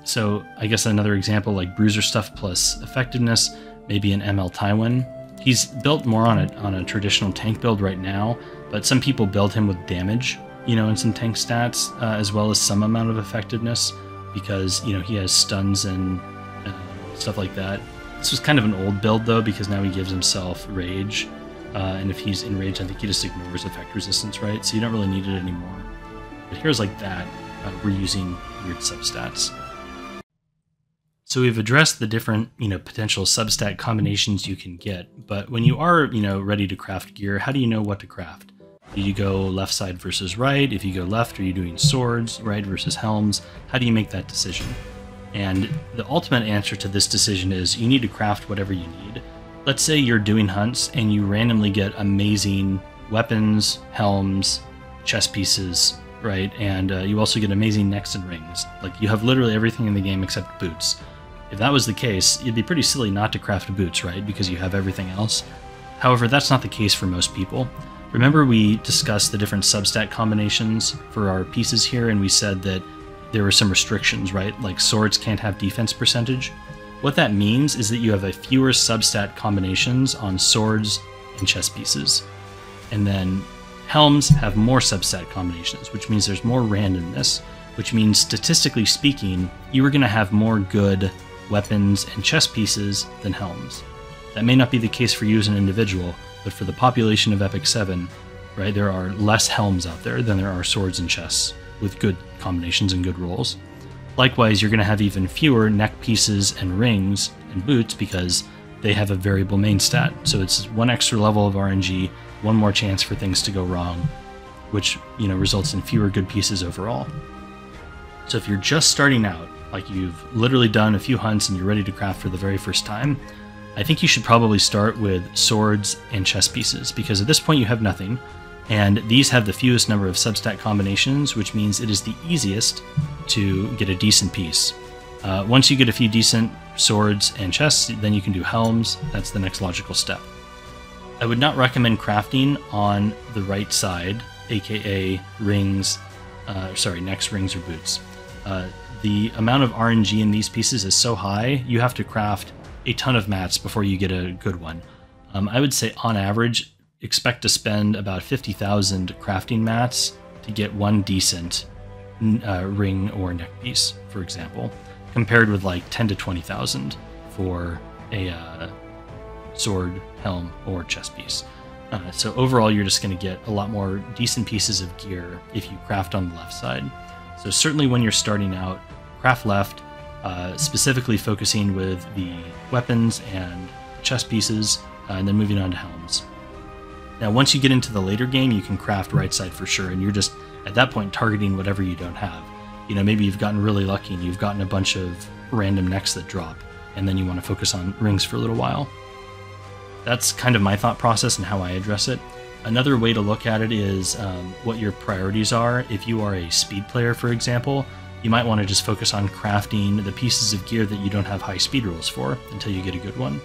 So I guess another example, like bruiser stuff plus effectiveness, maybe an ML Tywin. He's built more on a traditional tank build right now, but some people build him with damage, you know, and some tank stats, as well as some amount of effectiveness, because, you know, he has stuns and stuff like that. This was kind of an old build though, because now he gives himself rage, and if he's in rage, I think he just ignores effect resistance, right? So you don't really need it anymore. But heroes like that, we're using weird substats. So we've addressed the different, you know, potential substat combinations you can get, but when you are, you know, ready to craft gear, how do you know what to craft? Do you go left side versus right? If you go left, are you doing swords, right versus helms? How do you make that decision? And the ultimate answer to this decision is you need to craft whatever you need. Let's say you're doing hunts and you randomly get amazing weapons, helms, chest pieces, right? And you also get amazing necks and rings. Like, you have literally everything in the game except boots. If that was the case, it'd be pretty silly not to craft boots, right? Because you have everything else. However, that's not the case for most people. Remember we discussed the different substat combinations for our pieces here, and we said that there were some restrictions, right? Like swords can't have defense percentage. What that means is that you have a fewer substat combinations on swords, and chess pieces. And then helms have more substat combinations, which means there's more randomness, which means statistically speaking, you are going to have more good weapons and chess pieces than helms. That may not be the case for you as an individual, but for the population of Epic 7, right, there are less helms out there than there are swords and chess with good combinations and good rolls. Likewise, you're going to have even fewer neck pieces and rings and boots because they have a variable main stat. So it's one extra level of RNG, one more chance for things to go wrong, which, results in fewer good pieces overall. So if you're just starting out, like you've literally done a few hunts and you're ready to craft for the very first time, I think you should probably start with swords and chess pieces, because at this point you have nothing, and these have the fewest number of substat combinations, which means it is the easiest to get a decent piece. Once you get a few decent swords and chests, then you can do helms. That's the next logical step. I would not recommend crafting on the right side, aka rings, necks, rings, or boots. The amount of RNG in these pieces is so high, you have to craft a ton of mats before you get a good one. I would say on average, expect to spend about 50,000 crafting mats to get one decent ring or neck piece, for example, compared with like 10 to 20,000 for a sword, helm, or chest piece. So overall, you're just going to get a lot more decent pieces of gear if you craft on the left side. So certainly when you're starting out, craft left, specifically focusing with the weapons and chest pieces, and then moving on to helms. Now, once you get into the later game, you can craft right side for sure, and you're just, at that point, targeting whatever you don't have. Maybe you've gotten really lucky and you've gotten a bunch of random necks that drop, and then you want to focus on rings for a little while. That's kind of my thought process and how I address it. Another way to look at it is what your priorities are. If you are a speed player, for example, you might want to just focus on crafting the pieces of gear that you don't have high speed rolls for until you get a good one.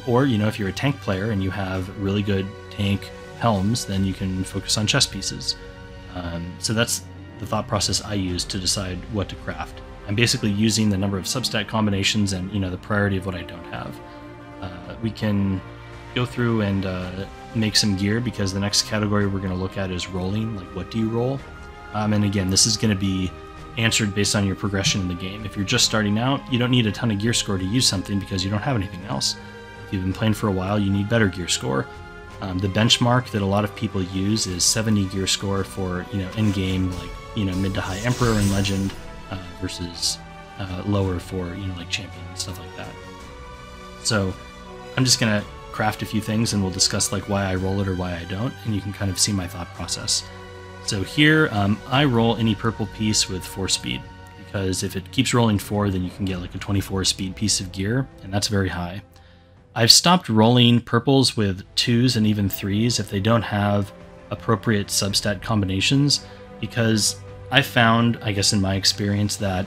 Or, if you're a tank player and you have really good tank helms, then you can focus on chest pieces. So that's the thought process I use to decide what to craft. I'm basically using the number of substat combinations and, the priority of what I don't have. We can go through and make some gear, because the next category we're going to look at is rolling, like what do you roll? And again, this is going to be answered based on your progression in the game. If you're just starting out, you don't need a ton of gear score to use something because you don't have anything else. If you've been playing for a while, you need better gear score. The benchmark that a lot of people use is 70 gear score for, in-game, like, mid to high Emperor and Legend, versus lower for, like Champion and stuff like that. So I'm just going to craft a few things and we'll discuss like why I roll it or why I don't, and you can kind of see my thought process. So here, I roll any purple piece with 4 speed, because if it keeps rolling 4, then you can get like a 24 speed piece of gear, and that's very high. I've stopped rolling purples with 2s and even 3s if they don't have appropriate substat combinations, because I found, I guess in my experience, that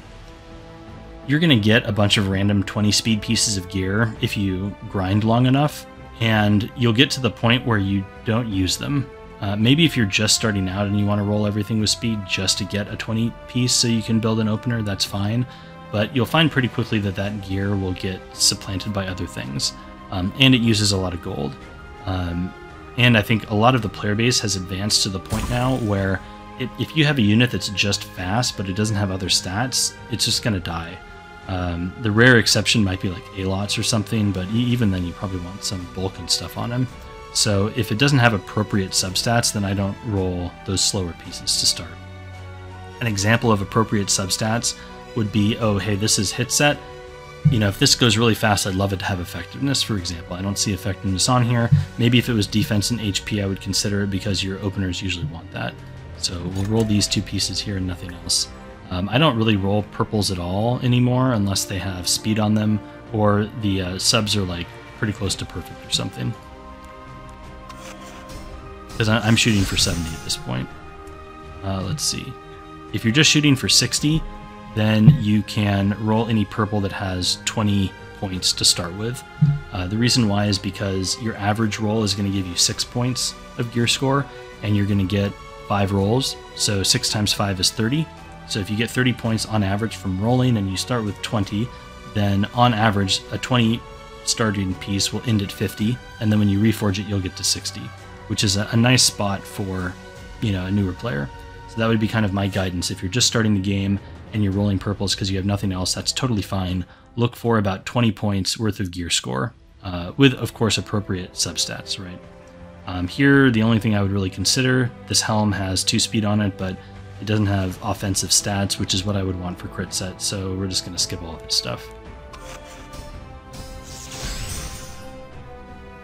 you're going to get a bunch of random 20 speed pieces of gear if you grind long enough, and you'll get to the point where you don't use them. Maybe if you're just starting out and you want to roll everything with speed just to get a 20 piece so you can build an opener, that's fine. But you'll find pretty quickly that that gear will get supplanted by other things. And it uses a lot of gold. And I think a lot of the player base has advanced to the point now where if you have a unit that's just fast but it doesn't have other stats, it's just going to die. The rare exception might be like Alots or something, but even then you probably want some bulk and stuff on him. So if it doesn't have appropriate substats, then I don't roll those slower pieces to start. An example of appropriate substats would be, oh, hey, this is hit set. If this goes really fast, I'd love it to have effectiveness, for example. I don't see effectiveness on here. Maybe if it was defense and HP, I would consider it, because your openers usually want that. So we'll roll these 2 pieces here and nothing else. I don't really roll purples at all anymore unless they have speed on them, or the subs are like pretty close to perfect or something. Because I'm shooting for 70 at this point. Let's see. If you're just shooting for 60, then you can roll any purple that has 20 points to start with. The reason why is because your average roll is going to give you 6 points of gear score, and you're going to get 5 rolls. So 6 times 5 is 30. So if you get 30 points on average from rolling and you start with 20, then on average a 20 starting piece will end at 50, and then when you reforge it, you'll get to 60, which is a nice spot for, you know, a newer player. So that would be kind of my guidance. If you're just starting the game and you're rolling purples because you have nothing else, that's totally fine. Look for about 20 points worth of gear score, with, of course, appropriate substats, right? Here, the only thing I would really consider, this helm has 2 speed on it, but it doesn't have offensive stats, which is what I would want for crit set, so we're just going to skip all this stuff.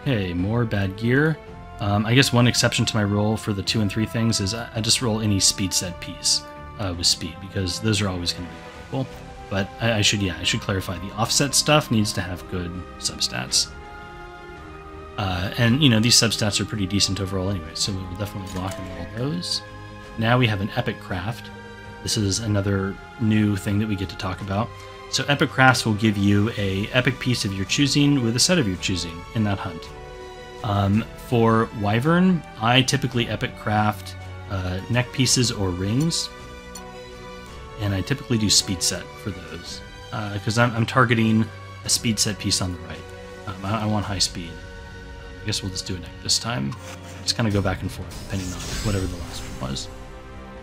Okay, more bad gear. I guess one exception to my roll for the 2 and 3 things is I just roll any speed set piece with speed, because those are always going to be valuable. But I should clarify, the offset stuff needs to have good substats. And, you know, these substats are pretty decent overall anyway, so we will definitely lock and roll those. Now we have an epic craft. This is another new thing that we get to talk about. So epic crafts will give you a epic piece of your choosing with a set of your choosing in that hunt. For Wyvern, I typically epic craft neck pieces or rings, and I typically do speed set for those because I'm targeting a speed set piece on the right. I want high speed. I guess we'll just do a neck this time. Just kind of go back and forth depending on whatever the last one was.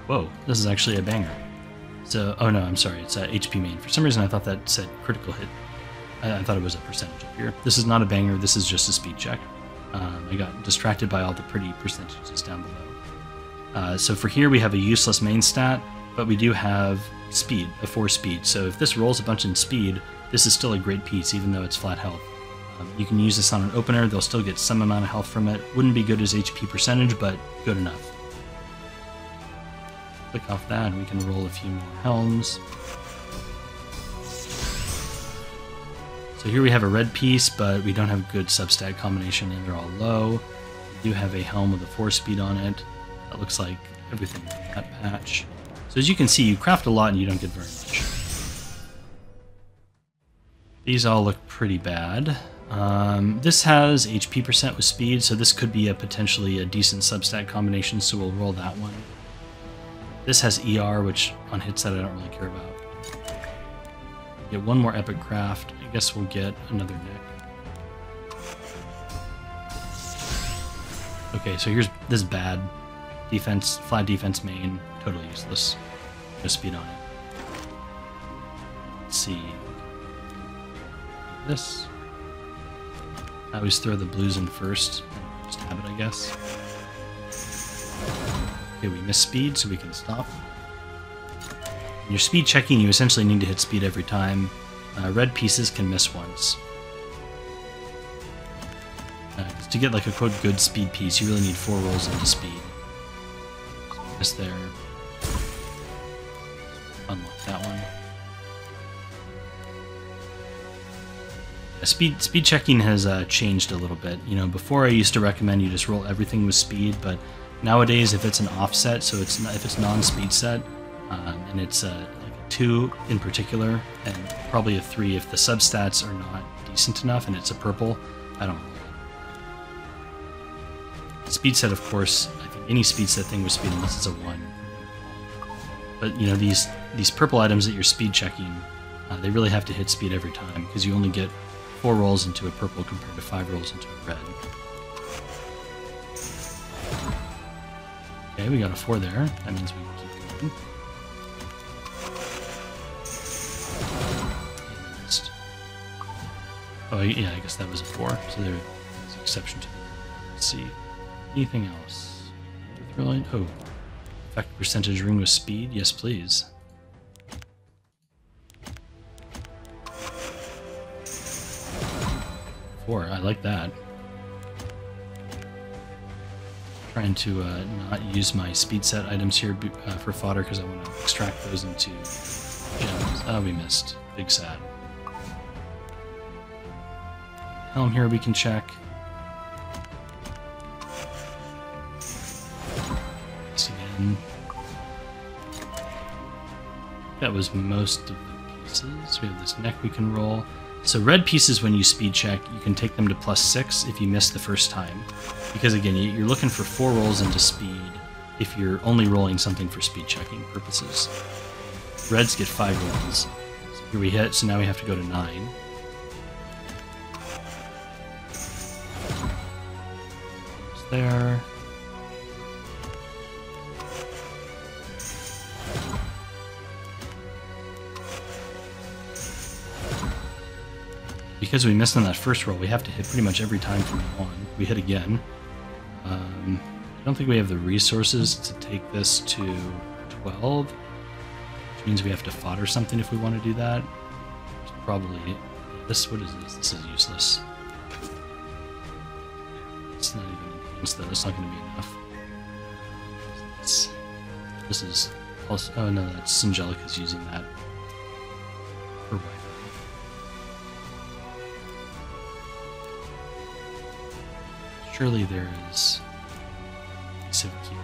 Whoa, this is actually a banger. So, oh no, I'm sorry, it's HP main. For some reason I thought that said critical hit. I thought it was a percentage up here. This is not a banger, this is just a speed check. I got distracted by all the pretty percentages down below. So for here we have a useless main stat, but we do have speed, a 4 speed. So if this rolls a bunch in speed, this is still a great piece even though it's flat health. You can use this on an opener, they'll still get some amount of health from it. Wouldn't be good as HP percentage, but good enough. Click off that and we can roll a few more helms. So here we have a red piece, but we don't have good substat combination and they're all low. We do have a helm with a 4 speed on it. That looks like everything in that patch. So as you can see, you craft a lot and you don't get very much. These all look pretty bad. This has HP percent with speed, so this could be potentially a decent substat combination, so we'll roll that one. This has ER, which on hits that I don't really care about. Get one more epic craft. I guess we'll get another neck. Okay, so here's this bad defense, flat defense main, totally useless. No speed on it. Let's see. This. I always throw the blues in first. Just habit, I guess. Okay, we miss speed, so we can stop. When you're speed checking, you essentially need to hit speed every time. Red pieces can miss once. To get like a quote good speed piece, you really need 4 rolls into speed. So miss there. Unlock that one. Speed checking has changed a little bit. You know, before I used to recommend you just roll everything with speed, but nowadays if it's an offset, so if it's non-speed set, and it's like a 2 in particular, and probably a 3 if the substats are not decent enough and it's a purple, I don't roll it. Speed set, of course, I think any speed set thing with speed unless it's a 1. But you know, these purple items that you're speed checking, they really have to hit speed every time because you only get 4 rolls into a purple compared to 5 rolls into a red. Okay, we got a 4 there. That means we can keep going. Oh, yeah, I guess that was a 4. So there's an exception to the rule. Let's see. Anything else? Oh, effect percentage ring with speed? Yes, please. 4, I like that. Trying to not use my speed set items here for fodder because I want to extract those into gems. Oh, we missed. Big sad. Helm here we can check. This again. That was most of the pieces. We have this neck we can roll. So red pieces, when you speed check, you can take them to +6 if you miss the first time. Because again, you're looking for 4 rolls into speed if you're only rolling something for speed checking purposes. Reds get 5 rolls. So here we hit, so now we have to go to 9. there. Because we missed on that first roll, we have to hit pretty much every time from now on. We hit again. I don't think we have the resources to take this to 12, which means we have to fodder something if we want to do that. It's probably this. What is this? This is useless. It's not even enhanced though. It's not going to be enough. This is also. Oh no, that's Angelica's using that. Or why? Surely there is a piece of gear.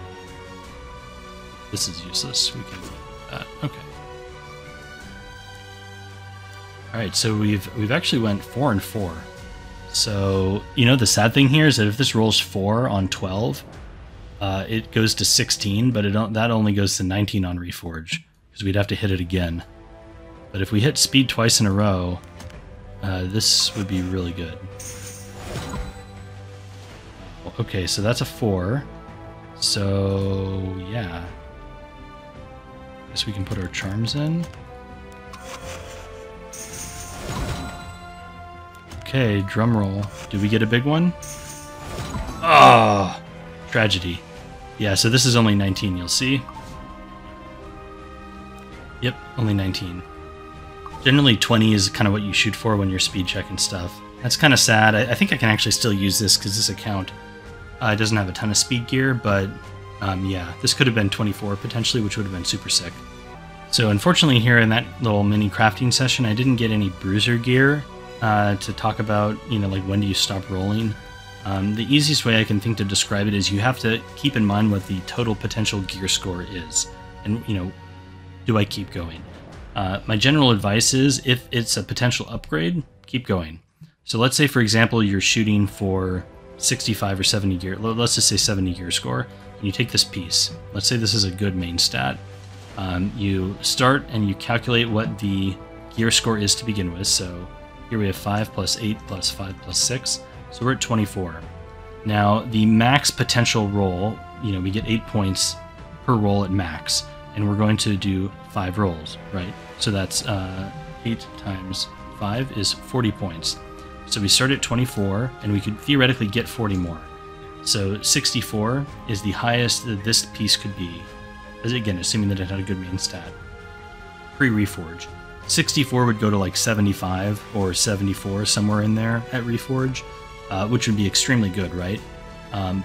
This is useless. We can do that. Okay. All right. So we've actually went 4 and 4. So you know the sad thing here is that if this rolls 4 on 12, it goes to 16, but that only goes to 19 on Reforge because we'd have to hit it again. But if we hit speed twice in a row, this would be really good. Okay, so that's a 4. So, yeah. Guess we can put our charms in. Okay, drum roll. Do we get a big one? Oh! Tragedy. Yeah, so this is only 19, you'll see. Yep, only 19. Generally 20 is kind of what you shoot for when you're speed checking stuff. That's kind of sad. I think I can actually still use this because this account doesn't have a ton of speed gear, but yeah, this could have been 24 potentially, which would have been super sick. So unfortunately here in that little mini crafting session, I didn't get any bruiser gear to talk about, you know, like when do you stop rolling. The easiest way I can think to describe it is you have to keep in mind what the total potential gear score is. And, you know, do I keep going? My general advice is if it's a potential upgrade, keep going. So let's say, for example, you're shooting for 65 or 70 gear, let's just say 70 gear score, and you take this piece. Let's say this is a good main stat. You start and you calculate what the gear score is to begin with. So here we have 5 plus 8 plus 5 plus 6. So we're at 24. Now the max potential roll, you know, we get 8 points per roll at max, and we're going to do 5 rolls, right? So that's 8 times 5 is 40 points. So we start at 24, and we could theoretically get 40 more. So 64 is the highest that this piece could be, as again, assuming that it had a good main stat, pre-Reforge. 64 would go to like 75 or 74, somewhere in there at Reforge, which would be extremely good, right?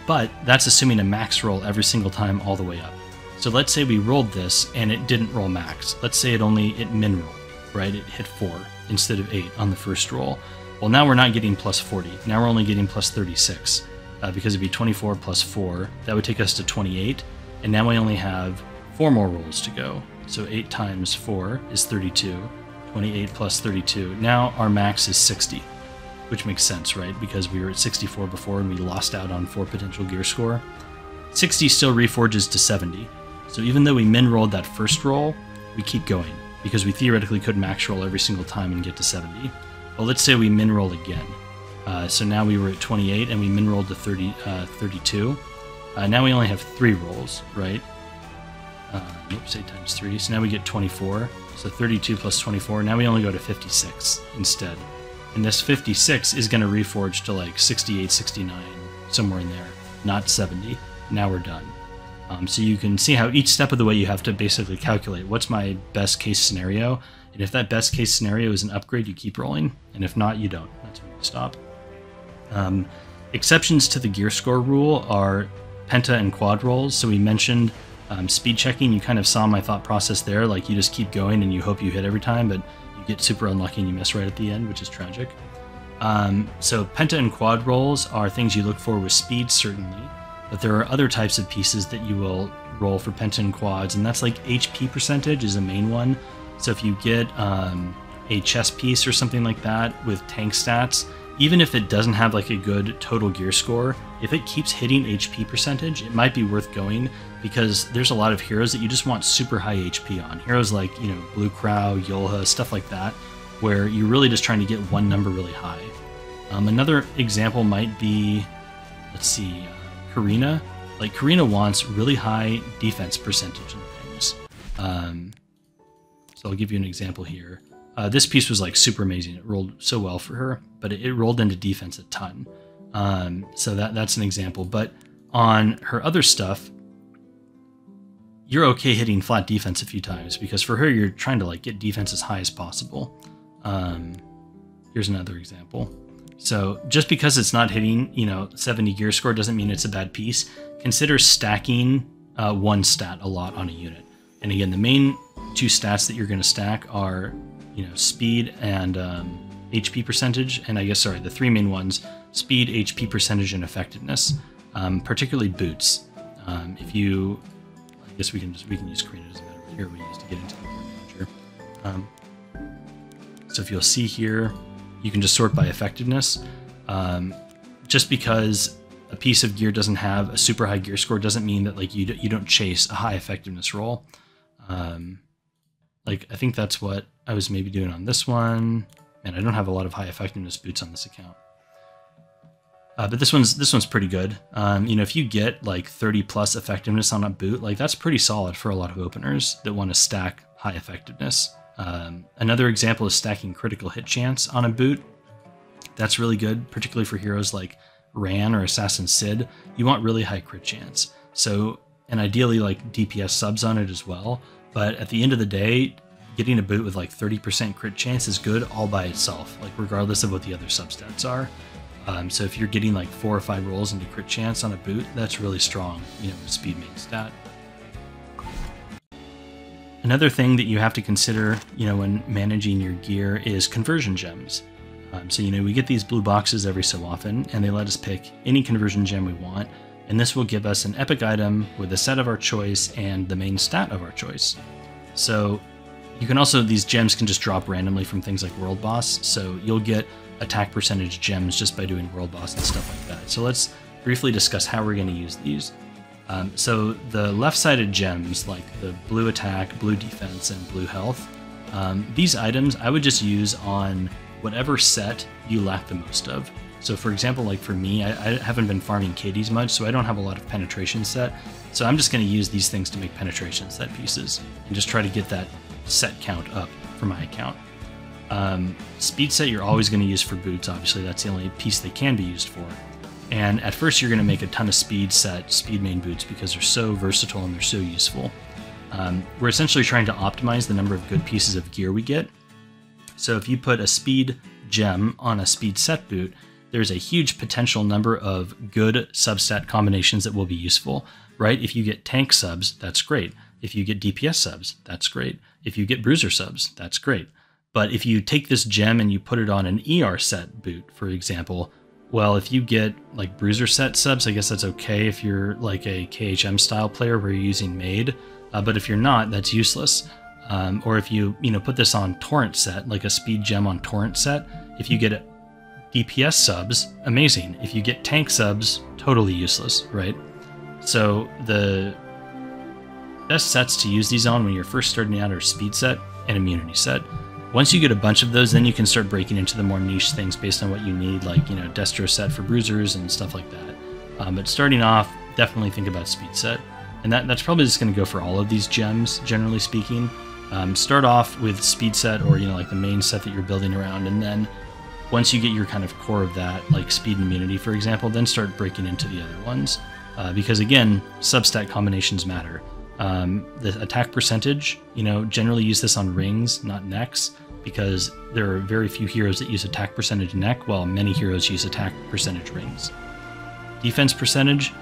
But that's assuming a max roll every single time all the way up. So let's say we rolled this and it didn't roll max. Let's say it min rolled, right? It hit 4 instead of 8 on the first roll. Well, now we're not getting plus 40. Now we're only getting plus 36 because it'd be 24 plus 4. That would take us to 28. And now we only have 4 more rolls to go. So 8 times 4 is 32. 28 plus 32. Now our max is 60, which makes sense, right? Because we were at 64 before and we lost out on 4 potential gear score. 60 still reforges to 70. So even though we min rolled that first roll, we keep going because we theoretically could max roll every single time and get to 70. Well, let's say we min roll again. So now we were at 28 and we min rolled to 32. Now we only have 3 rolls, right? Oops, 8 times 3. So now we get 24. So 32 plus 24. Now we only go to 56 instead. And this 56 is going to reforge to like 68, 69, somewhere in there, not 70. Now we're done. So you can see how each step of the way you have to basically calculate what's my best case scenario. And if that best case scenario is an upgrade, you keep rolling. And if not, you don't. That's when you stop. Exceptions to the gear score rule are penta and quad rolls. So we mentioned speed checking. You kind of saw my thought process there. Like you just keep going and you hope you hit every time, but you get super unlucky and you miss right at the end, which is tragic. So penta and quad rolls are things you look for with speed, certainly. But there are other types of pieces that you will roll for penta and quads, and that's like HP percentage is a main one. So if you get a chest piece or something like that with tank stats, even if it doesn't have like a good total gear score, if it keeps hitting HP percentage, it might be worth going because there's a lot of heroes that you just want super high HP on. Heroes like, you know, Blue Crow, Yolha, stuff like that, where you're really just trying to get one number really high. Another example might be, let's see, Karina, like Karina wants really high defense percentage and things. So I'll give you an example here. This piece was like super amazing. It rolled so well for her, but it rolled into defense a ton. So that's an example. But on her other stuff, you're okay hitting flat defense a few times because for her, you're trying to like get defense as high as possible. Here's another example. So just because it's not hitting, 70 gear score doesn't mean it's a bad piece. Consider stacking one stat a lot on a unit. And again, the main two stats that you're going to stack are, speed and HP percentage. And I guess, sorry, the three main ones, speed, HP percentage, and effectiveness, particularly boots. I guess we can use Karina, doesn't matter. Here we use to get into the board manager. So if you'll see here, you can just sort by effectiveness. Just because a piece of gear doesn't have a super high gear score doesn't mean that like you don't chase a high effectiveness roll. Like I think that's what I was maybe doing on this one. And I don't have a lot of high effectiveness boots on this account. But this one's pretty good. If you get like 30 plus effectiveness on a boot, like that's pretty solid for a lot of openers that want to stack high effectiveness. Another example is stacking critical hit chance on a boot. That's really good, particularly for heroes like Ran or Assassin Sid. You want really high crit chance. So, and ideally like DPS subs on it as well. But at the end of the day, getting a boot with like 30% crit chance is good all by itself, like regardless of what the other substats are. So if you're getting like 4 or 5 rolls into crit chance on a boot, that's really strong, speed main stat. Another thing that you have to consider, when managing your gear is conversion gems. So we get these blue boxes every so often, and they let us pick any conversion gem we want, and this will give us an epic item with a set of our choice and the main stat of our choice. So you can also, these gems can just drop randomly from things like World Boss, so you'll get attack percentage gems just by doing World Boss and stuff like that. So let's briefly discuss how we're going to use these. So the left-sided gems, like the blue attack, blue defense, and blue health, these items I would just use on whatever set you lack the most of. So for example, like for me, I haven't been farming KDs much, so I don't have a lot of penetration set. So I'm just going to use these things to make penetration set pieces and just try to get that set count up for my account. Speed set you're always going to use for boots, obviously that's the only piece they can be used for. And at first you're going to make a ton of speed main boots because they're so versatile and they're so useful. We're essentially trying to optimize the number of good pieces of gear we get. So if you put a speed gem on a speed set boot, there's a huge potential number of good substat combinations that will be useful, right? If you get tank subs, that's great. If you get DPS subs, that's great. If you get bruiser subs, that's great. But if you take this gem and you put it on an ER set boot, for example, well, if you get like bruiser set subs, I guess that's okay if you're like a KHM style player where you're using Maid. But if you're not, that's useless. Or if you put this on torrent set, like a speed gem on torrent set, if you get DPS subs, amazing. If you get tank subs, totally useless, right? So the best sets to use these on when you're first starting out are speed set and immunity set. Once you get a bunch of those, then you can start breaking into the more niche things based on what you need, like, Destro set for bruisers and stuff like that. But starting off, definitely think about speed set. And that's probably just going to go for all of these gems, generally speaking. Start off with speed set or, like the main set that you're building around. And then once you get your kind of core of that, like speed and immunity, for example, then start breaking into the other ones. Because again, substat combinations matter. The attack percentage, generally use this on rings, not necks, because there are very few heroes that use attack percentage neck, while many heroes use attack percentage rings. Defense percentage,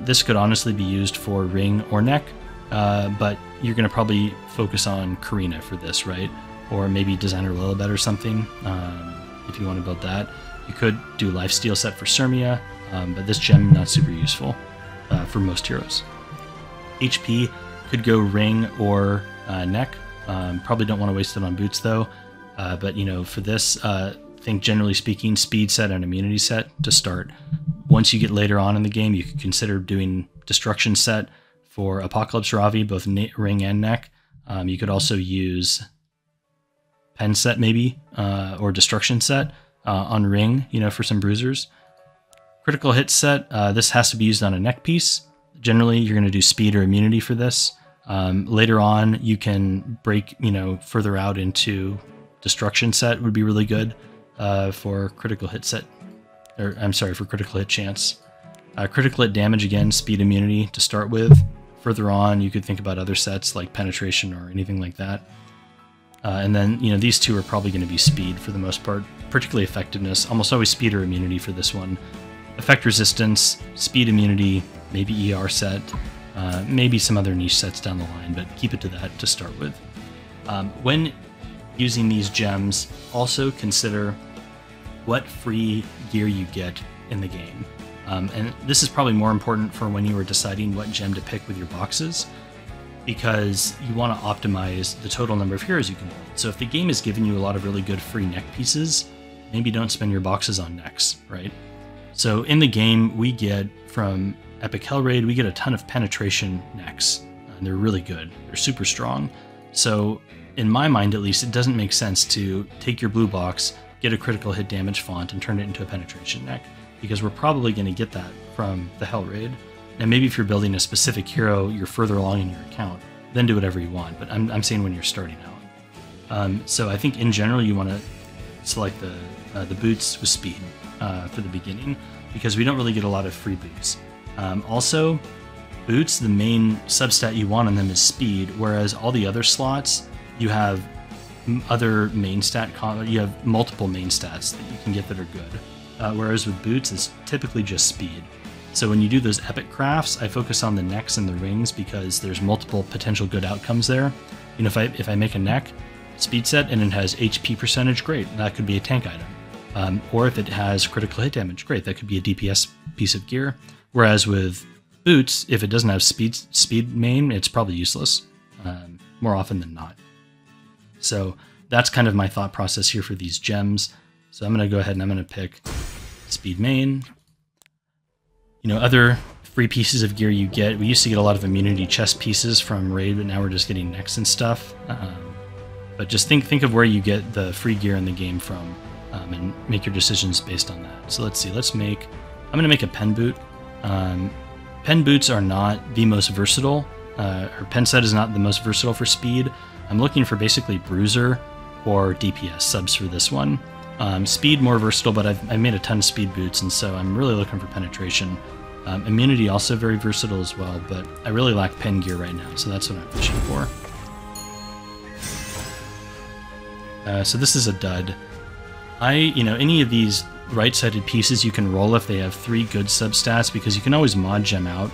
this could honestly be used for ring or neck, but you're going to probably focus on Karina for this, right? Or maybe Designer Lilibet or something, if you want to build that. You could do Lifesteal set for Sirmia, but this gem not super useful for most heroes. HP could go ring or neck. Probably don't want to waste it on boots though. But for this, think generally speaking, speed set and immunity set to start. Once you get later on in the game, you could consider doing destruction set for Apocalypse Ravi, both ring and neck. You could also use pen set maybe, or destruction set on ring, for some bruisers. Critical hit set, this has to be used on a neck piece. Generally, you're going to do speed or immunity for this. Later on, you can break, further out into destruction set would be really good for critical hit set. Or, I'm sorry, for critical hit chance. Critical hit damage, again, speed immunity to start with. Further on, you could think about other sets like penetration or anything like that. And then, these two are probably going to be speed for the most part, particularly effectiveness. Almost always speed or immunity for this one. Effect resistance, speed immunity, maybe ER set, maybe some other niche sets down the line, but keep it to that to start with. When using these gems, also consider what free gear you get in the game. And this is probably more important for when you are deciding what gem to pick with your boxes, because you want to optimize the total number of heroes you can build. So if the game is giving you a lot of really good free neck pieces, maybe don't spend your boxes on necks, right? So in the game, we get from Epic Hell Raid, we get a ton of penetration necks, and they're really good. They're super strong. So in my mind, at least, it doesn't make sense to take your blue box, get a critical hit damage font, and turn it into a penetration neck, because we're probably going to get that from the Hell Raid. Now, maybe if you're building a specific hero, you're further along in your account, then do whatever you want. But I'm saying when you're starting out. So I think in general, you want to select the boots with speed for the beginning, because we don't really get a lot of free boots. Also, boots, the main substat you want on them is speed, whereas all the other slots, you have other main stat, you have multiple main stats that you can get that are good. Whereas with boots, it's typically just speed. So when you do those epic crafts, I focus on the necks and the rings because there's multiple potential good outcomes there. If I make a neck speed set and it has HP percentage, great, that could be a tank item. Or if it has critical hit damage, great, that could be a DPS piece of gear. Whereas with boots, if it doesn't have speed main, it's probably useless, more often than not. So that's kind of my thought process here for these gems. So I'm going to go ahead and I'm going to pick speed main. Other free pieces of gear you get, we used to get a lot of immunity chest pieces from Raid, but now we're just getting necks and stuff. But just think of where you get the free gear in the game from, and make your decisions based on that. So let's see, I'm going to make a pen boot. Pen boots are not the most versatile, or pen set is not the most versatile for speed. I'm looking for basically bruiser or DPS subs for this one. Speed more versatile, but I've made a ton of speed boots, and so I'm really looking for penetration. Immunity also very versatile as well, but I really lack pen gear right now, so that's what I'm fishing for. So this is a dud. Any of these right-sided pieces you can roll if they have 3 good substats, because you can always mod gem out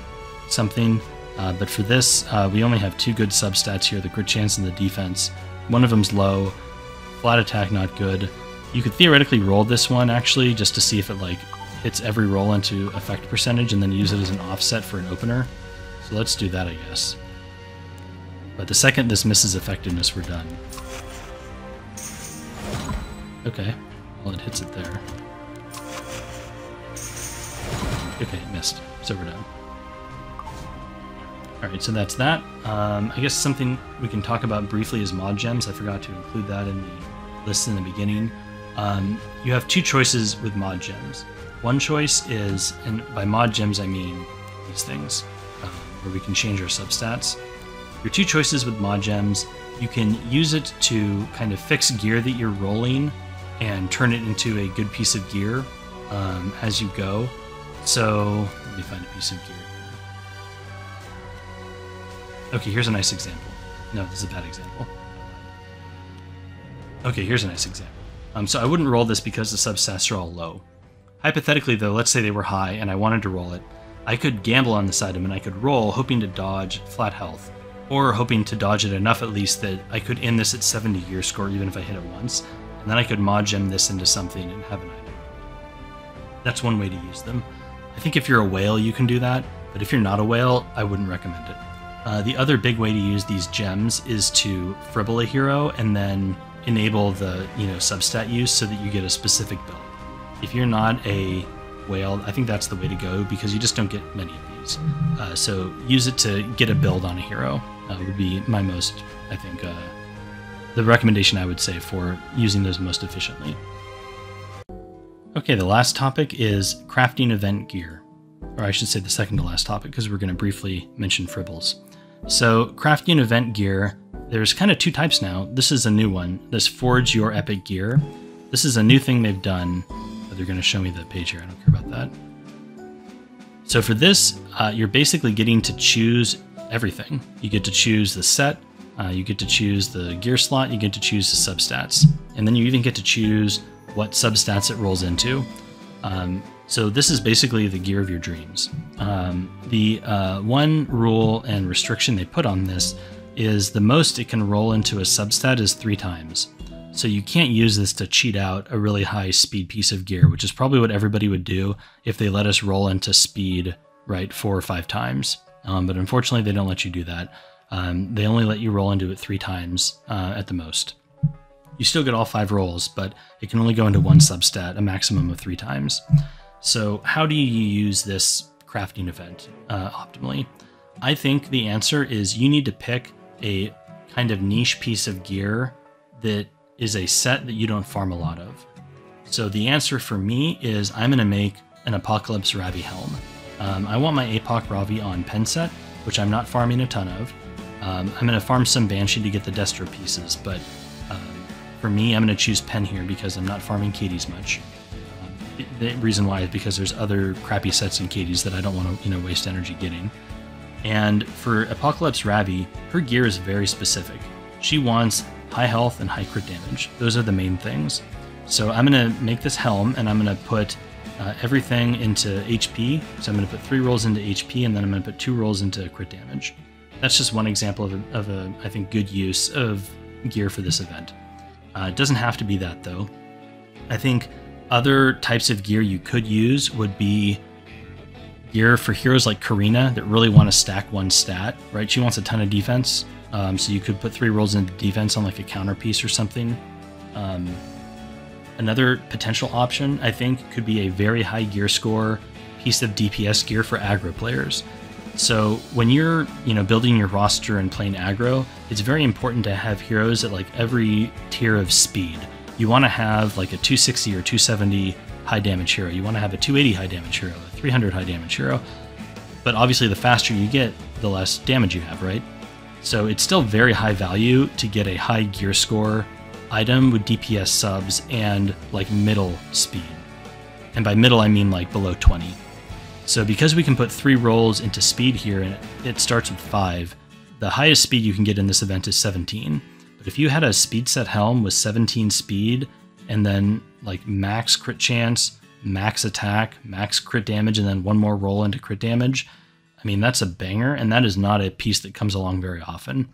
something. But for this, we only have 2 good substats here, the crit chance and the defense. One of them's low, flat attack not good. You could theoretically roll this one, actually, just to see if it hits every roll into effect percentage and then use it as an offset for an opener. So let's do that, I guess. But the second this misses effectiveness, we're done. Okay, well, it hits it there. Okay, it missed, so we're done. Alright, so that's that. I guess something we can talk about briefly is mod gems. I forgot to include that in the list in the beginning. You have 2 choices with mod gems. One choice is, and by mod gems I mean these things, where we can change our substats. Your 2 choices with mod gems, you can use it to kind of fix gear that you're rolling and turn it into a good piece of gear as you go. So, let me find a piece of gear here. Okay, here's a nice example. No, this is a bad example. Okay, here's a nice example. So I wouldn't roll this because the substats are all low. Hypothetically though, let's say they were high and I wanted to roll it. I could gamble on this item and I could roll hoping to dodge flat health, or hoping to dodge it enough at least that I could end this at 70 gear score even if I hit it once, and then I could mod gem this into something and have an item. That's one way to use them. I think if you're a whale you can do that, but if you're not a whale, I wouldn't recommend it. The other big way to use these gems is to fribble a hero and then enable the substat use so that you get a specific build. If you're not a whale, I think that's the way to go because you just don't get many of these. So use it to get a build on a hero would be my most, I think, the recommendation I would say for using those most efficiently. Okay, the last topic is crafting event gear. Or I should say the second to last topic, because we're going to briefly mention Fribbels. So crafting event gear, there's kind of two types now. This is a new one, this Forge Your Epic Gear. This is a new thing they've done. They're going to show me the page here, I don't care about that. So for this, you're basically getting to choose everything. You get to choose the set, you get to choose the gear slot, you get to choose the substats. And then you even get to choose what substats it rolls into. So this is basically the gear of your dreams. The one rule and restriction they put on this is the most it can roll into a substat is 3 times. So you can't use this to cheat out a really high speed piece of gear, which is probably what everybody would do if they let us roll into speed, right, 4 or 5 times. But unfortunately, they don't let you do that. They only let you roll into it 3 times at the most. You still get all 5 rolls, but it can only go into one substat, a maximum of 3 times. So how do you use this crafting event optimally? I think the answer is you need to pick a kind of niche piece of gear that is a set that you don't farm a lot of. So the answer for me is I'm going to make an Apocalypse Ravi helm. I want my Apoc Ravi on pen set, which I'm not farming a ton of. I'm going to farm some Banshee to get the Destro pieces, but for me, I'm going to choose pen here because I'm not farming Katie's much. The reason why is because there's other crappy sets in Katie's that I don't want to, waste energy getting. And for Apocalypse Ravi, her gear is very specific. She wants high health and high crit damage. Those are the main things. So I'm going to make this helm and I'm going to put everything into HP. So I'm going to put 3 rolls into HP and then I'm going to put 2 rolls into crit damage. That's just one example of a I think, good use of gear for this event. It doesn't have to be that though. I think other types of gear you could use would be gear for heroes like Karina that really want to stack one stat, right? She wants a ton of defense. So you could put 3 rolls into defense on like a counter piece or something. Another potential option, I think, could be a very high gear score piece of DPS gear for aggro players. So when you're, building your roster and playing aggro, it's very important to have heroes at like every tier of speed. You want to have like a 260 or 270 high damage hero. You want to have a 280 high damage hero, a 300 high damage hero. But obviously the faster you get, the less damage you have, right? So it's still very high value to get a high gear score item with DPS subs and like middle speed. And by middle, I mean like below 20. So because we can put 3 rolls into speed here and it starts with 5, the highest speed you can get in this event is 17. But if you had a speed set helm with 17 speed and then like max crit chance, max attack, max crit damage, and then 1 more roll into crit damage, I mean, that's a banger, and that is not a piece that comes along very often.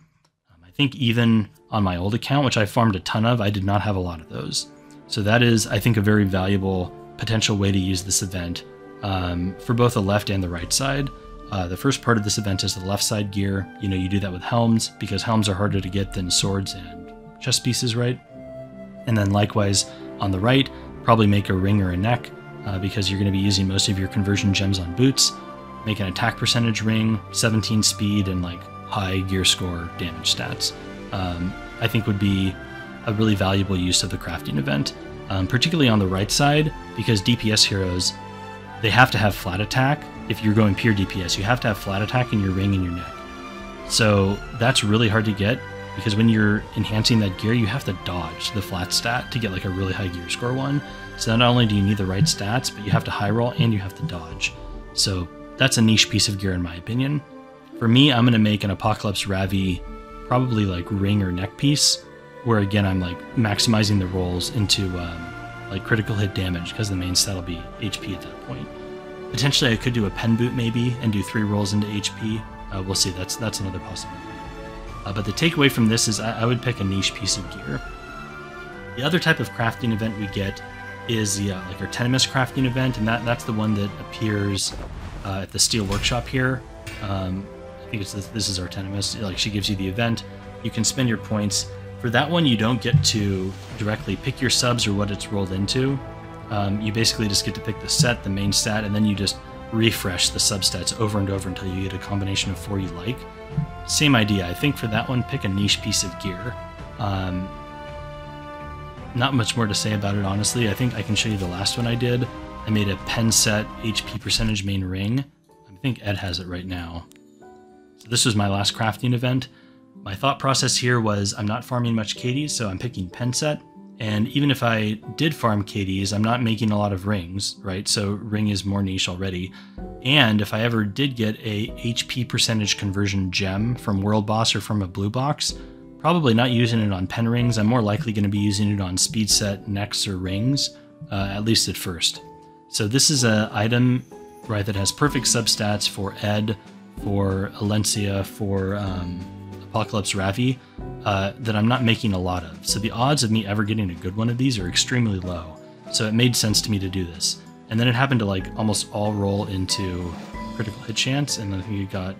I think even on my old account, which I farmed a ton of, I did not have a lot of those. So that is, I think, a very valuable potential way to use this event for both the left and the right side. The first part of this event is the left side gear. You do that with helms, because helms are harder to get than swords and chest pieces, right? And then likewise, on the right, probably make a ring or a neck, because you're going to be using most of your conversion gems on boots. Make an attack percentage ring, 17 speed, and like high gear score damage stats. I think would be a really valuable use of the crafting event, particularly on the right side, because DPS heroes, they have to have flat attack. If you're going pure DPS, you have to have flat attack in your ring and your neck. So that's really hard to get, because when you're enhancing that gear, you have to dodge the flat stat to get like a really high gear score one. So not only do you need the right stats, but you have to high roll and you have to dodge. So that's a niche piece of gear in my opinion. For me, I'm going to make an Apocalypse Ravi, probably like ring or neck piece, where again, I'm like maximizing the rolls into like critical hit damage, because the main stat will be HP at that point. Potentially I could do a pen boot maybe and do 3 rolls into HP. We'll see, that's another possibility. But the takeaway from this is I would pick a niche piece of gear. The other type of crafting event we get is the like Artemis crafting event, and that's the one that appears at the Steel Workshop here. I think this is Artemis. Like, she gives you the event. You can spend your points. For that one, you don't get to directly pick your subs or what it's rolled into. You basically just get to pick the set, the main stat, and then you just refresh the substats over and over until you get a combination of 4 you like. Same idea. I think for that one, pick a niche piece of gear. not much more to say about it, honestly. I think I can show you the last one I did. I made a pen set HP percentage main ring. I think Ed has it right now. So this was my last crafting event. My thought process here was I'm not farming much KDs, so I'm picking pen set. And even if I did farm KDs, I'm not making a lot of rings, right? So ring is more niche already. And if I ever did get a HP percentage conversion gem from World Boss or from a blue box, probably not using it on pen rings. I'm more likely going to be using it on speed set necks or rings, at least at first. So this is an item, right, that has perfect substats for Ed, for Alencia, for Apocalypse Ravi, that I'm not making a lot of. So the odds of me ever getting a good one of these are extremely low. So it made sense to me to do this. And then it happened to like almost all roll into critical hit chance, and then I think it got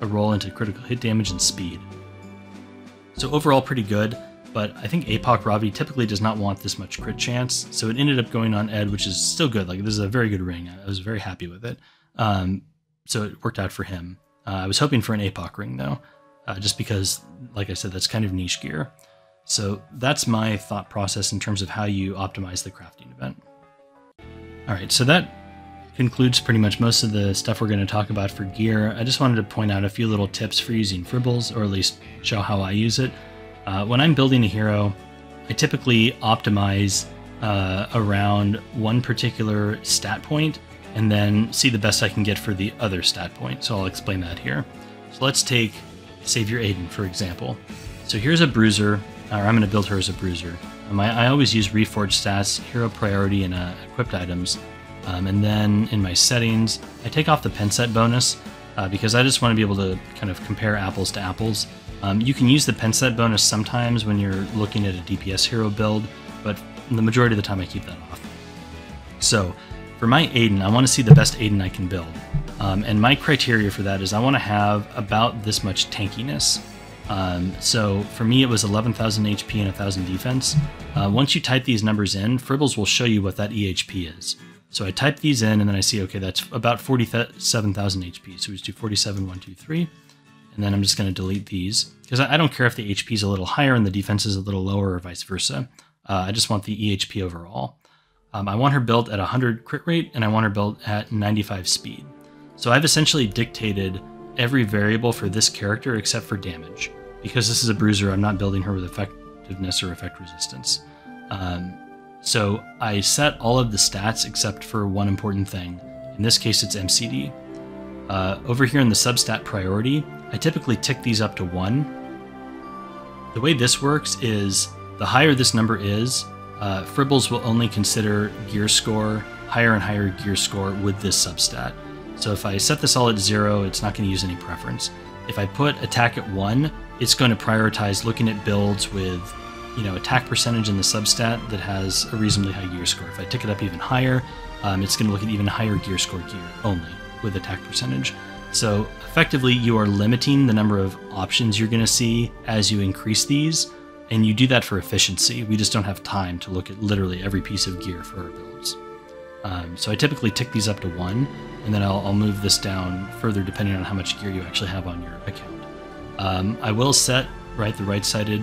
a roll into critical hit damage and speed. So overall pretty good, but I think Apoc Ravi typically does not want this much crit chance, so it ended up going on Ed, which is still good. Like, this is a very good ring. I was very happy with it. So it worked out for him. I was hoping for an Apoc ring though, just because, like I said, that's kind of niche gear. So that's my thought process in terms of how you optimize the crafting event. All right, so that concludes pretty much most of the stuff we're going to talk about for gear. I just wanted to point out a few little tips for using Fribbels, or at least show how I use it. When I'm building a hero, I typically optimize around one particular stat point and then see the best I can get for the other stat point. So I'll explain that here. So let's take Savior Aiden, for example. So here's a bruiser, or I'm going to build her as a bruiser. I always use Reforged stats, hero priority, and equipped items. And then in my settings, I take off the pen set bonus because I just want to be able to kind of compare apples to apples. You can use the pen set bonus sometimes when you're looking at a DPS hero build, but the majority of the time I keep that off. So for my Aiden, I want to see the best Aiden I can build. And my criteria for that is I want to have about this much tankiness. So for me, it was 11,000 HP and 1,000 defense. Once you type these numbers in, Fribbels will show you what that EHP is. So I type these in and then I see, okay, that's about 47,000 HP. So we just do 47, 1, 2, 3. And then I'm just going to delete these because I don't care if the HP is a little higher and the defense is a little lower or vice versa. I just want the EHP overall. I want her built at 100 crit rate and I want her built at 95 speed. So I've essentially dictated every variable for this character except for damage. Because this is a bruiser, I'm not building her with effectiveness or effect resistance. So I set all of the stats except for one important thing. In this case, it's MCD. Over here in the substat priority, I typically tick these up to 1. The way this works is the higher this number is, Fribbels will only consider gear score, higher and higher gear score with this substat. So if I set this all at 0, it's not going to use any preference. If I put attack at 1, it's going to prioritize looking at builds with, attack percentage in the substat that has a reasonably high gear score. If I tick it up even higher, it's going to look at even higher gear score gear only with attack percentage. So effectively, you are limiting the number of options you're going to see as you increase these, and you do that for efficiency. We just don't have time to look at literally every piece of gear for our builds. So I typically tick these up to 1, and then I'll move this down further depending on how much gear you actually have on your account. I will set the right-sided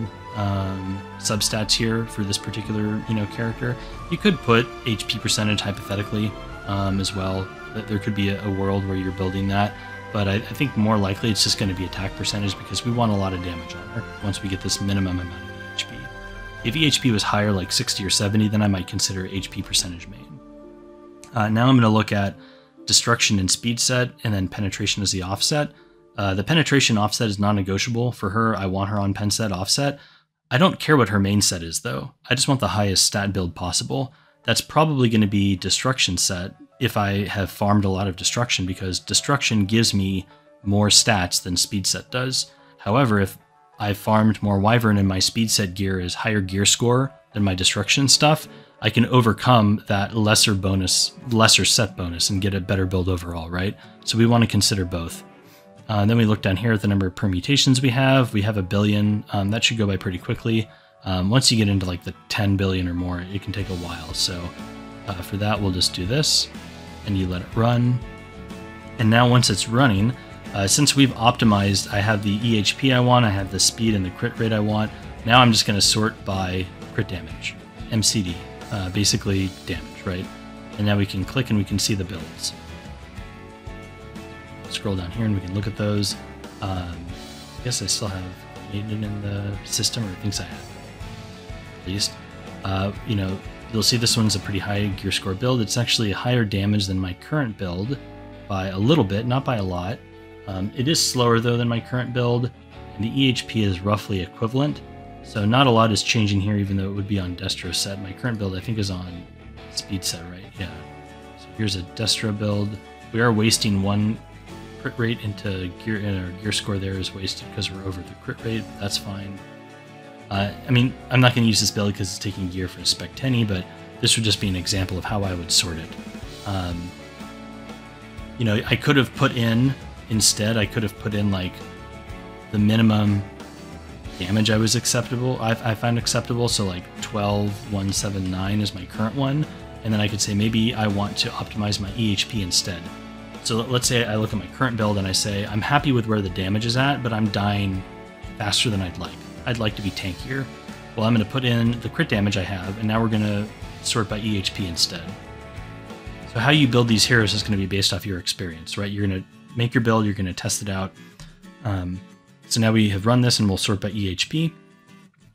substats here for this particular character. You could put HP percentage hypothetically as well. There could be a world where you're building that, but I think more likely it's just going to be attack percentage because we want a lot of damage on her once we get this minimum amount of EHP. If EHP was higher, like 60 or 70, then I might consider HP percentage main. Now I'm going to look at destruction and speed set, and then penetration as the offset. The penetration offset is non-negotiable. For her, I want her on pen set offset. I don't care what her main set is, though. I just want the highest stat build possible. That's probably going to be destruction set if I have farmed a lot of destruction, because destruction gives me more stats than speed set does. However, if I've farmed more Wyvern and my speed set gear is higher gear score than my destruction stuff, I can overcome that lesser set bonus and get a better build overall, right? So we want to consider both. Then we look down here at the number of permutations we have. We have 1 billion. That should go by pretty quickly. Once you get into like the 10 billion or more, it can take a while. So for that, we'll just do this, and you let it run. And now once it's running, since we've optimized, I have the EHP I want, I have the speed and the crit rate I want. Now I'm just going to sort by crit damage. MCD, basically damage, right? And now we can click and we can see the builds. Scroll down here and we can look at those. I guess I still have Maiden in the system, or thinks I have at least. You know, you'll see this one's a pretty high gear score build. It's actually a higher damage than my current build by a little bit, not by a lot. It is slower though than my current build, and the EHP is roughly equivalent. So not a lot is changing here, even though it would be on Destro set. My current build I think is on speed set, right? Yeah. So here's a Destro build. We are wasting 1 crit rate into gear, and our gear score there is wasted because we're over the crit rate. That's fine. I mean, I'm not going to use this build because it's taking gear for Spec 10, but this would just be an example of how I would sort it. You know, I could have put in, instead, I could have put in like the minimum damage I find acceptable. So like 12,179 is my current one. And then I could say maybe I want to optimize my EHP instead. So let's say I look at my current build and I say, I'm happy with where the damage is at, but I'm dying faster than I'd like. I'd like to be tankier. Well, I'm going to put in the crit damage I have, and now we're going to sort by EHP instead. So how you build these heroes is going to be based off your experience, right? You're going to make your build, you're going to test it out. So now we have run this and we'll sort by EHP.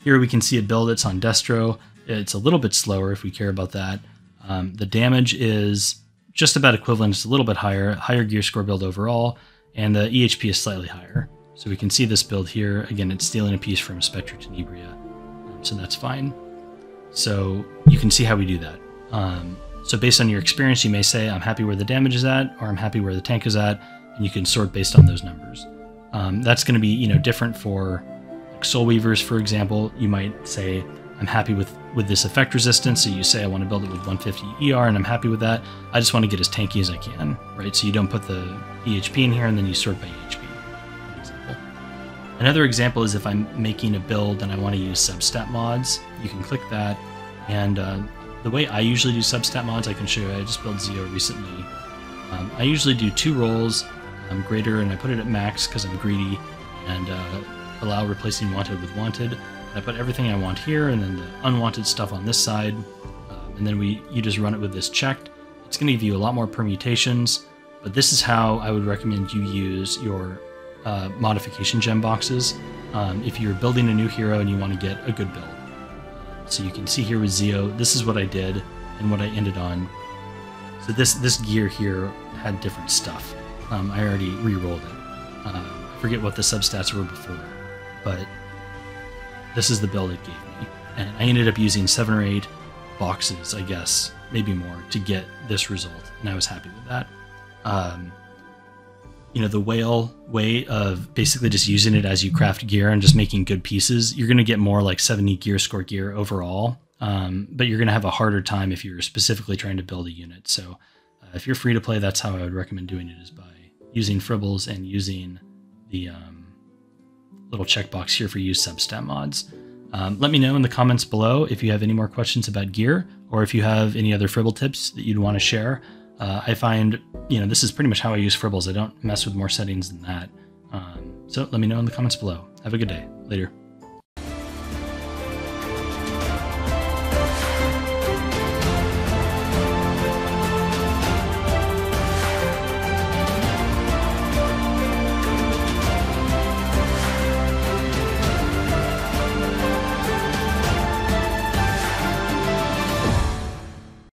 Here we can see a build that's on Destro. It's a little bit slower if we care about that. The damage is just about equivalent. It's a little bit higher gear score build overall, and the EHP is slightly higher. So we can see this build here. Again, it's stealing a piece from Spectre Tenebria, so that's fine. So you can see how we do that. So based on your experience, you may say, I'm happy where the damage is at, or I'm happy where the tank is at, and you can sort based on those numbers. That's going to be, you know, different for like Soul Weavers, for example. You might say, I'm happy with this effect resistance, so you say I want to build it with 150 ER, and I'm happy with that. I just want to get as tanky as I can, right? So you don't put the EHP in here, and then you sort by EHP. For example. Another example is if I'm making a build and I want to use Substat mods, you can click that, and the way I usually do Substat mods, I can show you. I just built Zeo recently. I usually do 2 rolls. I'm greater, and I put it at max because I'm greedy, and allow replacing wanted with wanted. I put everything I want here, and then the unwanted stuff on this side, and then you just run it with this checked. It's going to give you a lot more permutations, but this is how I would recommend you use your modification gem boxes if you're building a new hero and you want to get a good build. So you can see here with Zeo, this is what I did and what I ended on. So this gear here had different stuff. I already re-rolled it. I forget what the substats were before, but this is the build it gave me. And I ended up using 7 or 8 boxes, I guess, maybe more, to get this result, and I was happy with that. You know, the whale way of basically just using it as you craft gear and just making good pieces, you're going to get more like 70 gear score gear overall, but you're going to have a harder time if you're specifically trying to build a unit. So if you're free to play, that's how I would recommend doing it, is by using Fribbels and using the little checkbox here for use Substat mods. Let me know in the comments below if you have any more questions about gear, or if you have any other Fribble tips that you'd want to share. I find, you know, this is pretty much how I use Fribbels. I don't mess with more settings than that. So let me know in the comments below. Have a good day. Later.